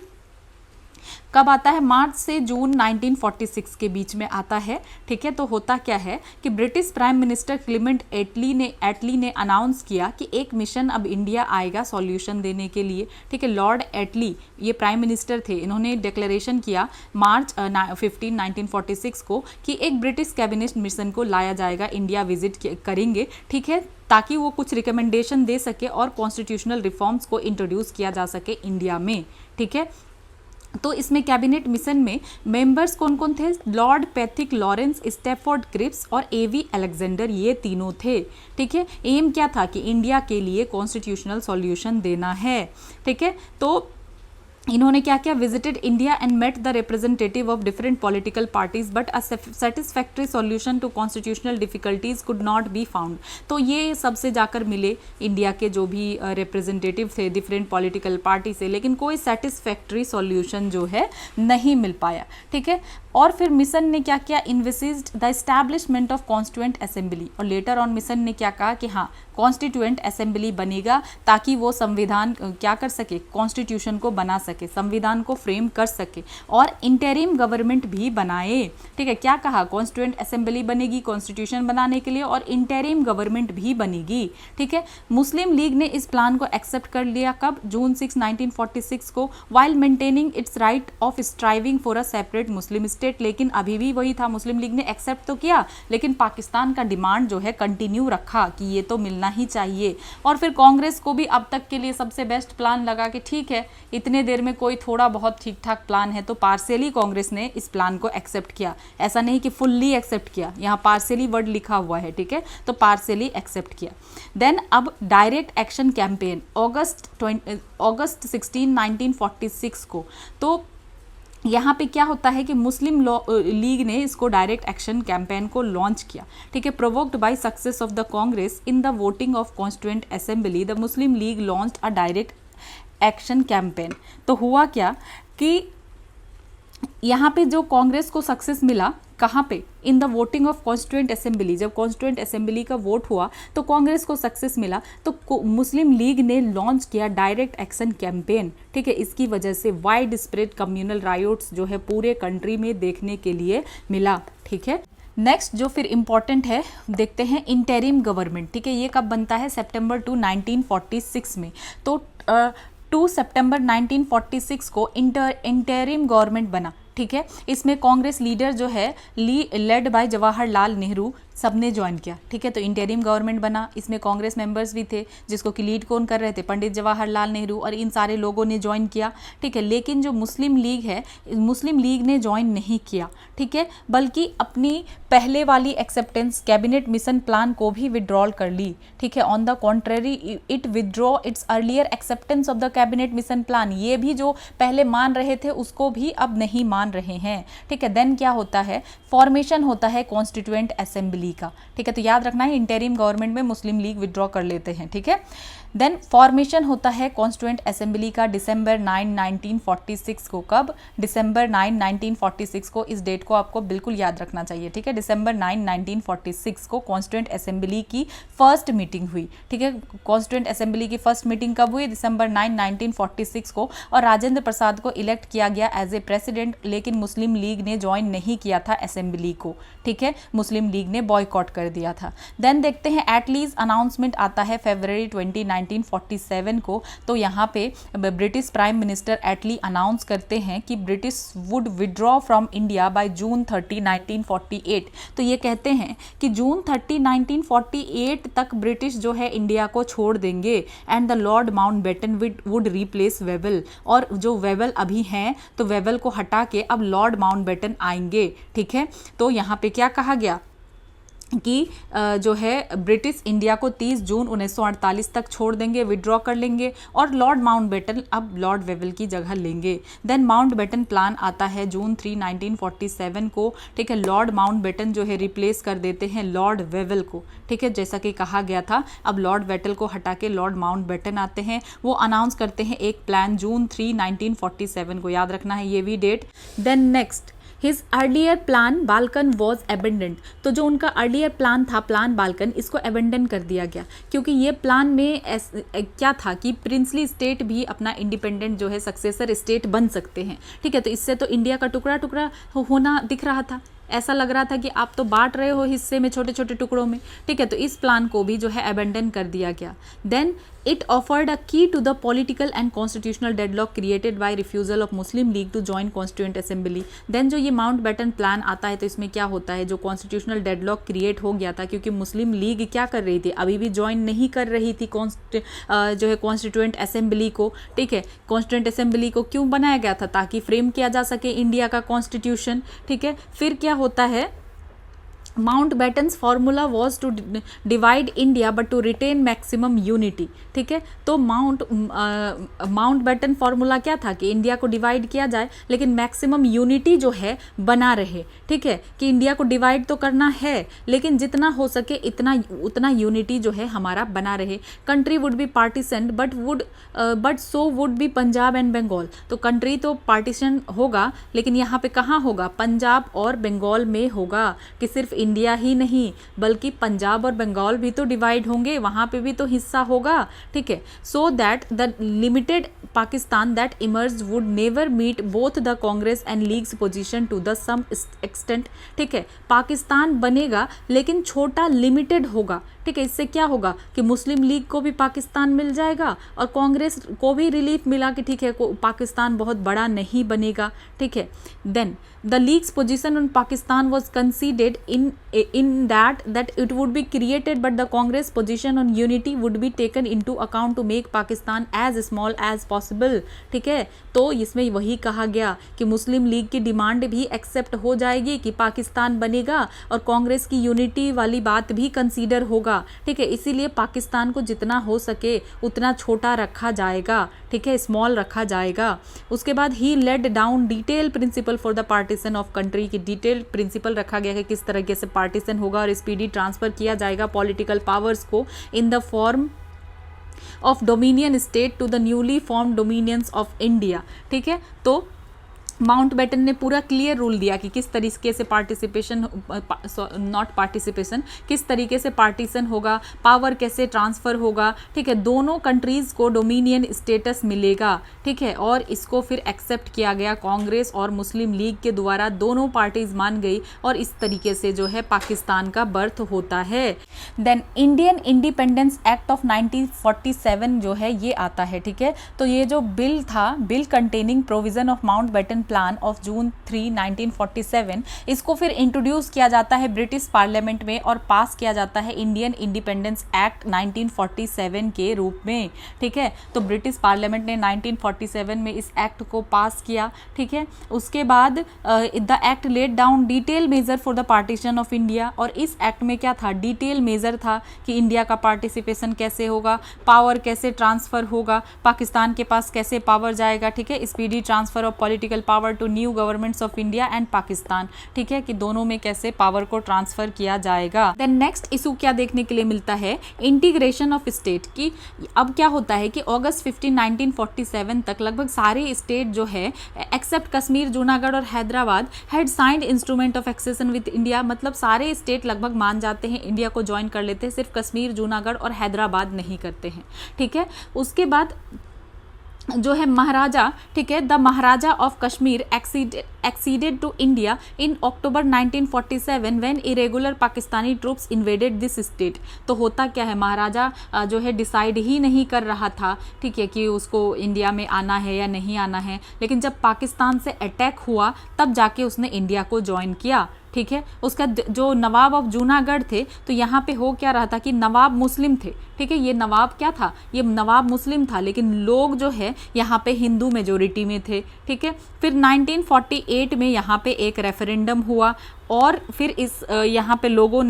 कब आता है, मार्च से जून 1946 के बीच में आता है, ठीक है। तो होता क्या है कि ब्रिटिश प्राइम मिनिस्टर क्लेमेंट एटली ने अनाउंस किया कि एक मिशन अब इंडिया आएगा सॉल्यूशन देने के लिए, ठीक है। लॉर्ड एटली ये प्राइम मिनिस्टर थे, इन्होंने डिक्लेरेशन किया मार्च 15, 1946 को कि एक ब्रिटिश कैबिनेट मिशन को लाया जाएगा, इंडिया विजिट करेंगे, ठीक है, ताकि वो कुछ रिकमेंडेशन दे सके और कॉन्स्टिट्यूशनल रिफॉर्म्स को इंट्रोड्यूस किया जा सके इंडिया में, ठीक है। तो इसमें कैबिनेट मिशन में मेंबर्स कौन कौन थे, Lord Pethick Lawrence, Stafford Cripps और AV अलेक्जेंडर, ये तीनों थे, ठीक है। एम क्या था कि इंडिया के लिए कॉन्स्टिट्यूशनल सॉल्यूशन देना है, ठीक है। तो इन्होंने क्या किया, visited India and met the representative of different political parties but a satisfactory solution to constitutional difficulties could not be found. तो ये सबसे जाकर मिले इंडिया के जो भी रिप्रेजेंटेटिव थे डिफरेंट पॉलिटिकल पार्टी से, लेकिन कोई सेटिस्फैक्ट्री सॉल्यूशन जो है नहीं मिल पाया। ठीक है, और फिर मिशन ने क्या किया, envisaged the establishment of constituent assembly, और लेटर ऑन मिशन ने क्या कहा कि हाँ कॉन्स्टिट्यूएंट असेंबली बनेगा ताकि वो संविधान क्या कर सके, कॉन्स्टिट्यूशन को बना सके, संविधान को फ्रेम कर सके, और इंटरिम गवर्नमेंट भी बनाए। ठीक है, क्या कहा, कॉन्स्टिट्यूएंट असेंबली बनेगी कॉन्स्टिट्यूशन बनाने के लिए और इंटरिम गवर्नमेंट भी बनेगी। ठीक है, मुस्लिम लीग ने इस प्लान को एक्सेप्ट कर लिया कब, जून 6, 1946 को, while maintaining it's right of striving for a separate Muslim state. लेकिन अभी भी वही था, मुस्लिम लीग ने एक्सेप्ट तो किया लेकिन पाकिस्तान का डिमांड जो है कंटिन्यू रखा कि ये तो मिलना ही चाहिए। और फिर कांग्रेस को भी अब तक के लिए सबसे बेस्ट प्लान लगा कि ठीक है इतने देर में कोई थोड़ा बहुत ठीक ठाक प्लान है, तो पार्शियली कांग्रेस ने इस प्लान को एक्सेप्ट किया, ऐसा नहीं कि फुल्ली एक्सेप्ट किया, यहाँ पार्शियली वर्ड लिखा हुआ है। ठीक है, तो पार्शियली एक्सेप्ट किया। देन अब डायरेक्ट एक्शन कैंपेन अगस्त 16, 1946 को, तो यहाँ पे क्या होता है कि मुस्लिम लीग ने इसको डायरेक्ट एक्शन कैंपेन को लॉन्च किया। ठीक है, provoked by success of the Congress in the voting of constituent assembly the Muslim League launched a direct action campaign. तो हुआ क्या कि यहाँ पे जो कांग्रेस को सक्सेस मिला, कहाँ पे, इन the voting of constituent assembly, जब कॉन्स्टिट्यूएंट असेंबली का वोट हुआ तो कांग्रेस को सक्सेस मिला, तो मुस्लिम लीग ने लॉन्च किया डायरेक्ट एक्शन कैंपेन। ठीक है, इसकी वजह से वाइड स्प्रेड कम्युनल रायोट्स जो है पूरे कंट्री में देखने के लिए मिला। ठीक है, नेक्स्ट जो फिर इम्पॉर्टेंट है देखते हैं, इंटरिम गवर्नमेंट। ठीक है, ये कब बनता है, सितंबर 2, 1946 में। तो 2 सितंबर 1946 को इंटरिम गवर्नमेंट बना। ठीक है, इसमें कांग्रेस लीडर जो है लेड बाय जवाहरलाल नेहरू सबने ज्वाइन किया। ठीक है, तो इंटरिम गवर्नमेंट बना, इसमें कांग्रेस मेंबर्स भी थे, जिसको कि लीड कौन कर रहे थे, पंडित जवाहरलाल नेहरू, और इन सारे लोगों ने ज्वाइन किया। ठीक है, लेकिन जो मुस्लिम लीग है, मुस्लिम लीग ने ज्वाइन नहीं किया। ठीक है, बल्कि अपनी पहले वाली एक्सेप्टेंस कैबिनेट मिशन प्लान को भी विड्रॉल कर ली। ठीक है, on the contrary it withdraw it's earlier acceptance of the cabinet mission plan, ये भी जो पहले मान रहे थे उसको भी अब नहीं मान रहे हैं। ठीक है, देन क्या होता है, फॉर्मेशन होता है कॉन्स्टिट्यूएंट असेंबली का। ठीक है, तो याद रखना है इंटरिम गवर्नमेंट में मुस्लिम लीग विड्रॉ कर लेते हैं। ठीक है, देन फॉर्मेशन होता है कॉन्स्टिट्यूएंट असेंबली का दिसंबर 9, 1946 को। कब, दिसंबर 9, 1946 को, इस डेट को आपको बिल्कुल याद रखना चाहिए। ठीक है, दिसंबर 9, 1946 को कॉन्स्टिट्यूएंट असेंबली की फर्स्ट मीटिंग हुई। ठीक है, कॉन्स्टिट्यूएंट असेंबली की फर्स्ट मीटिंग कब हुई, दिसंबर 9, 1946 को, और राजेंद्र प्रसाद को इलेक्ट किया गया एज ए प्रेसिडेंट, लेकिन मुस्लिम लीग ने ज्वाइन नहीं किया था असेंबली को। ठीक है, मुस्लिम लीग ने बॉयकॉट कर दिया था। देन देखते हैं एटलीज अनाउंसमेंट आता है फरवरी 20, 1947 को। तो यहाँ पे ब्रिटिश प्राइम मिनिस्टर एटली अनाउंस करते हैं कि British would withdraw from India by June 30, 1948। तो ये कहते हैं कि जून 30, 1948 तक ब्रिटिश जो है इंडिया को छोड़ देंगे, and the Lord Mountbatten would replace Wavell, और जो वेवल अभी हैं तो वेवल को हटा के अब लॉर्ड माउंटबेटन आएंगे। ठीक है, तो यहाँ पे क्या कहा गया कि जो है ब्रिटिश इंडिया को 30 जून 1948 तक छोड़ देंगे, विड्रॉ कर लेंगे, और लॉर्ड माउंटबेटन अब लॉर्ड वेवल की जगह लेंगे। देन माउंटबेटन प्लान आता है जून 3, 1947 को। ठीक है, लॉर्ड माउंटबेटन जो है रिप्लेस कर देते हैं लॉर्ड वेवल को। ठीक है, जैसा कि कहा गया था, अब लॉर्ड वेटल को हटा के लॉर्ड माउंटबेटन आते हैं, वो अनाउंस करते हैं एक प्लान जून 3, 1947 को, याद रखना है ये भी date. Then next, his earlier plan Balkan was abandoned. तो जो उनका अर्लियर प्लान था, प्लान बाल्कन, इसको एबेंडन कर दिया गया, क्योंकि ये प्लान में क्या था कि प्रिंसली स्टेट भी अपना इंडिपेंडेंट जो है सक्सेसर स्टेट बन सकते हैं। ठीक है, तो इससे तो इंडिया का टुकड़ा टुकड़ा होना दिख रहा था, ऐसा लग रहा था कि आप तो बांट रहे हो हिस्से में, छोटे छोटे टुकड़ों में। ठीक है, तो इस प्लान को भी जो है एबेंडन कर दिया गया। Then it offered a key to the political and constitutional deadlock created by refusal of Muslim League to join constituent assembly. Then जो ये माउंटबेटन प्लान आता है, तो इसमें क्या होता है, जो कॉन्स्टिट्यूशनल डेडलॉक क्रिएट हो गया था, क्योंकि मुस्लिम लीग क्या कर रही थी, अभी भी ज्वाइन नहीं कर रही थी जो है कॉन्स्टिट्यूएंट असेंबली को। ठीक है, कॉन्स्टिट्यूएंट असेंबली को क्यों बनाया गया था, ताकि फ्रेम किया जा सके इंडिया का कॉन्स्टिट्यूशन। ठीक है, फिर क्या होता है, Mountbatten's formula was to divide India but to retain maximum unity. ठीक है, तो माउंटबेटन फॉर्मूला क्या था कि इंडिया को डिवाइड किया जाए लेकिन मैक्सिमम यूनिटी जो है बना रहे। ठीक है, कि इंडिया को डिवाइड तो करना है लेकिन जितना हो सके उतना यूनिटी जो है हमारा बना रहे। Country would be partition but so would be Punjab and Bengal. तो कंट्री तो पार्टीशन होगा लेकिन यहाँ पे कहाँ होगा, पंजाब और बंगाल में होगा, कि सिर्फ इंडिया ही नहीं बल्कि पंजाब और बंगाल भी तो डिवाइड होंगे, वहाँ पे भी तो हिस्सा होगा। ठीक है, so that the limited Pakistan that emerge would never meet both the Congress and league's position to the some extent. ठीक है, पाकिस्तान बनेगा लेकिन छोटा लिमिटेड होगा। ठीक है, इससे क्या होगा कि मुस्लिम लीग को भी पाकिस्तान मिल जाएगा और कांग्रेस को भी रिलीफ मिला कि ठीक है पाकिस्तान बहुत बड़ा नहीं बनेगा। ठीक है, then the league's position on Pakistan was considered in that it would be created but the Congress position on unity would be taken into account to make Pakistan as small as possible। ठीक है, तो इसमें वही कहा गया कि मुस्लिम league की demand भी एक्सेप्ट हो जाएगी कि पाकिस्तान बनेगा और कांग्रेस की यूनिटी वाली बात भी कंसीडर होगा। ठीक है, इसीलिए पाकिस्तान को जितना हो सके उतना छोटा रखा जाएगा। ठीक है, स्मॉल रखा जाएगा। उसके बाद ही laid down detail principle for the partition of country की डिटेल प्रिंसिपल रखा गया है किस तरीके से पार्टीशन होगा और स्पीडी ट्रांसफर किया जाएगा पॉलिटिकल पावर्स को in the form of dominion state to the newly form dominions of India. ठीक है, तो माउंटबेटन ने पूरा क्लियर रूल दिया कि किस तरीके से पार्टिसिपेशन नॉट पार्टिसिपेशन किस तरीके से पार्टीशन होगा, पावर कैसे ट्रांसफ़र होगा। ठीक है, दोनों कंट्रीज़ को डोमिनियन स्टेटस मिलेगा। ठीक है, और इसको फिर एक्सेप्ट किया गया कांग्रेस और मुस्लिम लीग के द्वारा, दोनों पार्टीज मान गई और इस तरीके से जो है पाकिस्तान का बर्थ होता है। Then Indian independence act of 1947 जो है ये आता है। ठीक है, तो ये जो बिल था, bill containing provision of Mountbatten plan of June 3, 1947, इसको फिर इंट्रोड्यूस किया जाता है ब्रिटिश पार्लियामेंट में और पास किया जाता है इंडियन इंडिपेंडेंस एक्ट 1947 के रूप में। ठीक है, तो ब्रिटिश पार्लियामेंट ने 1947 में इस एक्ट को पास किया। ठीक है, उसके बाद the act laid down detail measure for the partition of India, और इस एक्ट में क्या था, डिटेल मेजर था कि इंडिया का पार्टिसिपेशन कैसे होगा, पावर कैसे ट्रांसफर होगा, पाकिस्तान के पास कैसे पावर जाएगा। ठीक है, speedy transfer of political power to new governments of India and Pakistan. ठीक है, कि दोनों में कैसे पावर को ट्रांसफर किया जाएगा। देन नेक्स्ट इशू क्या देखने के लिए मिलता है, इंटीग्रेशन ऑफ स्टेट की। अब क्या होता है कि अगस्त 15, 1947 तक लगभग सारे स्टेट जो है एक्सेप्ट कश्मीर, जूनागढ़ और Hyderabad had signed instrument of accession with India. मतलब सारे स्टेट लगभग मान जाते हैं, इंडिया को ज्वाइन कर लेते हैं, सिर्फ कश्मीर, जूनागढ़ और हैदराबाद नहीं करते हैं। ठीक है, उसके बाद जो है महाराजा, ठीक है, the Maharaja of Kashmir acceded to India in October 1947 when irregular Pakistani troops invaded this state. तो होता क्या है, महाराजा जो है डिसाइड ही नहीं कर रहा था, ठीक है, कि उसको इंडिया में आना है या नहीं आना है, लेकिन जब पाकिस्तान से अटैक हुआ तब जाके उसने इंडिया को ज्वाइन किया। ठीक है, उसका जो नवाब ऑफ जूनागढ़ थे, तो यहाँ पे हो क्या रहा था कि नवाब मुस्लिम थे। ठीक है, ये नवाब क्या था, ये नवाब मुस्लिम था, लेकिन लोग जो है यहाँ पे हिंदू मेजोरिटी में थे। ठीक है, फिर 1948 में यहाँ पे एक रेफरेंडम हुआ और फिर इस यहाँ पे लोगों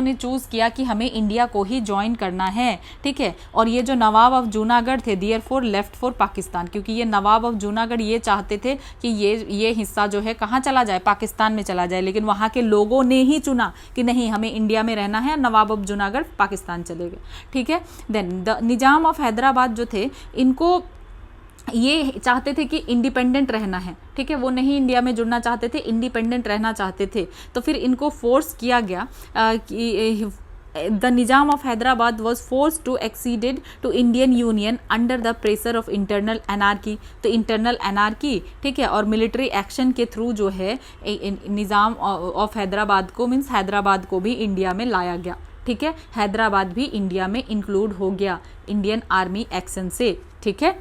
ने चूज़ किया कि हमें इंडिया को ही ज्वाइन करना है। ठीक है, और ये जो नवाब ऑफ जूनागढ़ थे देयरफॉर लेफ्ट फॉर पाकिस्तान, क्योंकि ये नवाब ऑफ जूनागढ़ ये चाहते थे कि ये हिस्सा जो है कहाँ चला जाए, पाकिस्तान में चला जाए, लेकिन वहाँ के लोगों ने ही चुना कि नहीं हमें इंडिया में रहना है, नवाब ऑफ जूनागढ़ पाकिस्तान चले गए। ठीक है, then the Nizam of Hyderabad जो थे, इनको ये चाहते थे कि इंडिपेंडेंट रहना है। ठीक है, वो नहीं इंडिया में जुड़ना चाहते थे, इंडिपेंडेंट रहना चाहते थे। तो फिर इनको फोर्स किया गया कि the Nizam of Hyderabad was force to acceded to Indian union under the pressure of internal anarchy. तो इंटरनल एनार्की, ठीक है, और मिलिट्री एक्शन के थ्रू जो है निज़ाम ऑफ हैदराबाद को मीन्स हैदराबाद को भी इंडिया में लाया गया। ठीक है, हैदराबाद भी इंडिया में इंक्लूड हो गया इंडियन आर्मी एक्शन से। ठीक है,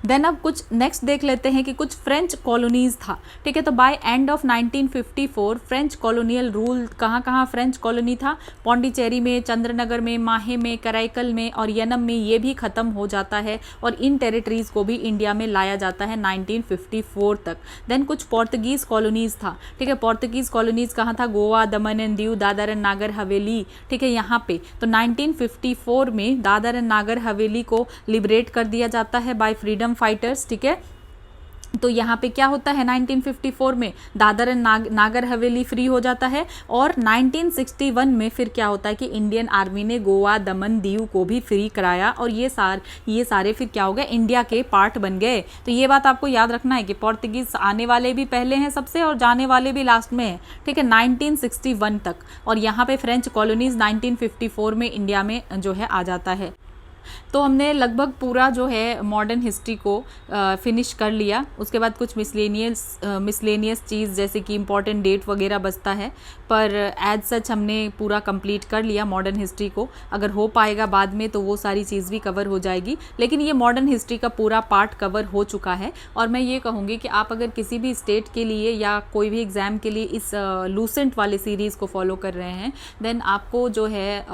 देन अब कुछ नेक्स्ट देख लेते हैं कि कुछ फ्रेंच कॉलोनीज था, ठीक है। तो by end of 1954 French colonial rule कहाँ कहाँ फ्रेंच कॉलोनी था, पौंडीचेरी में, चंद्रनगर में, माहे में, कराईकल में और यनम में, ये भी ख़त्म हो जाता है और इन टेरिटरीज़ को भी इंडिया में लाया जाता है 1954 तक। देन कुछ पोर्तुगीज़ कॉलोनीज़ था, ठीक है। पोर्तुगीज़ कॉलोनीज़ कहाँ था, गोवा, दमन एंड दीव, दादर एंड नागर हवेली, ठीक है, यहाँ पे। तो 1954 में दादर एंड नागर हवेली को लिबरेट कर दिया जाता है बाय फ्रीडम फाइटर्स, ठीक है। तो यहाँ पे क्या होता है 1954 में दादर एंड नागर हवेली फ्री हो जाता है और 1961 में फिर क्या होता है कि इंडियन आर्मी ने गोवा, दमन, दीव को भी फ्री कराया और ये सारे फिर क्या हो गए, इंडिया के पार्ट बन गए। तो ये बात आपको याद रखना है कि पोर्तुगीज आने वाले भी पहले हैं सबसे और जाने वाले भी लास्ट में हैं, ठीक है, 1961 तक। और यहाँ पे फ्रेंच कॉलोनीज 1954 में इंडिया में जो है आ जाता है। तो हमने लगभग पूरा जो है मॉडर्न हिस्ट्री को फिनिश कर लिया। उसके बाद कुछ मिसलेनियस चीज़ जैसे कि इम्पॉर्टेंट डेट वगैरह बचता है, पर एज सच हमने पूरा कंप्लीट कर लिया मॉडर्न हिस्ट्री को। अगर हो पाएगा बाद में तो वो सारी चीज़ भी कवर हो जाएगी, लेकिन ये मॉडर्न हिस्ट्री का पूरा पार्ट कवर हो चुका है। और मैं ये कहूँगी कि आप अगर किसी भी स्टेट के लिए या कोई भी एग्ज़ाम के लिए इस लूसेंट वाले सीरीज़ को फॉलो कर रहे हैं, देन आपको जो है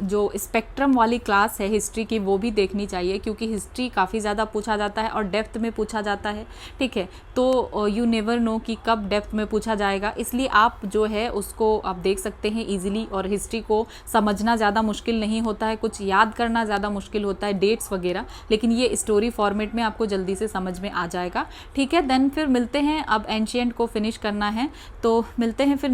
जो स्पेक्ट्रम वाली क्लास है हिस्ट्री की वो भी देखनी चाहिए, क्योंकि हिस्ट्री काफ़ी ज़्यादा पूछा जाता है और डेप्थ में पूछा जाता है, ठीक है। तो यू नेवर नो कि कब डेप्थ में पूछा जाएगा, इसलिए आप जो है उसको आप देख सकते हैं इजीली। और हिस्ट्री को समझना ज़्यादा मुश्किल नहीं होता है, कुछ याद करना ज़्यादा मुश्किल होता है, डेट्स वगैरह, लेकिन ये स्टोरी फॉर्मेट में आपको जल्दी से समझ में आ जाएगा, ठीक है। देन फिर मिलते हैं, अब एंशिएंट को फिनिश करना है, तो मिलते हैं फिर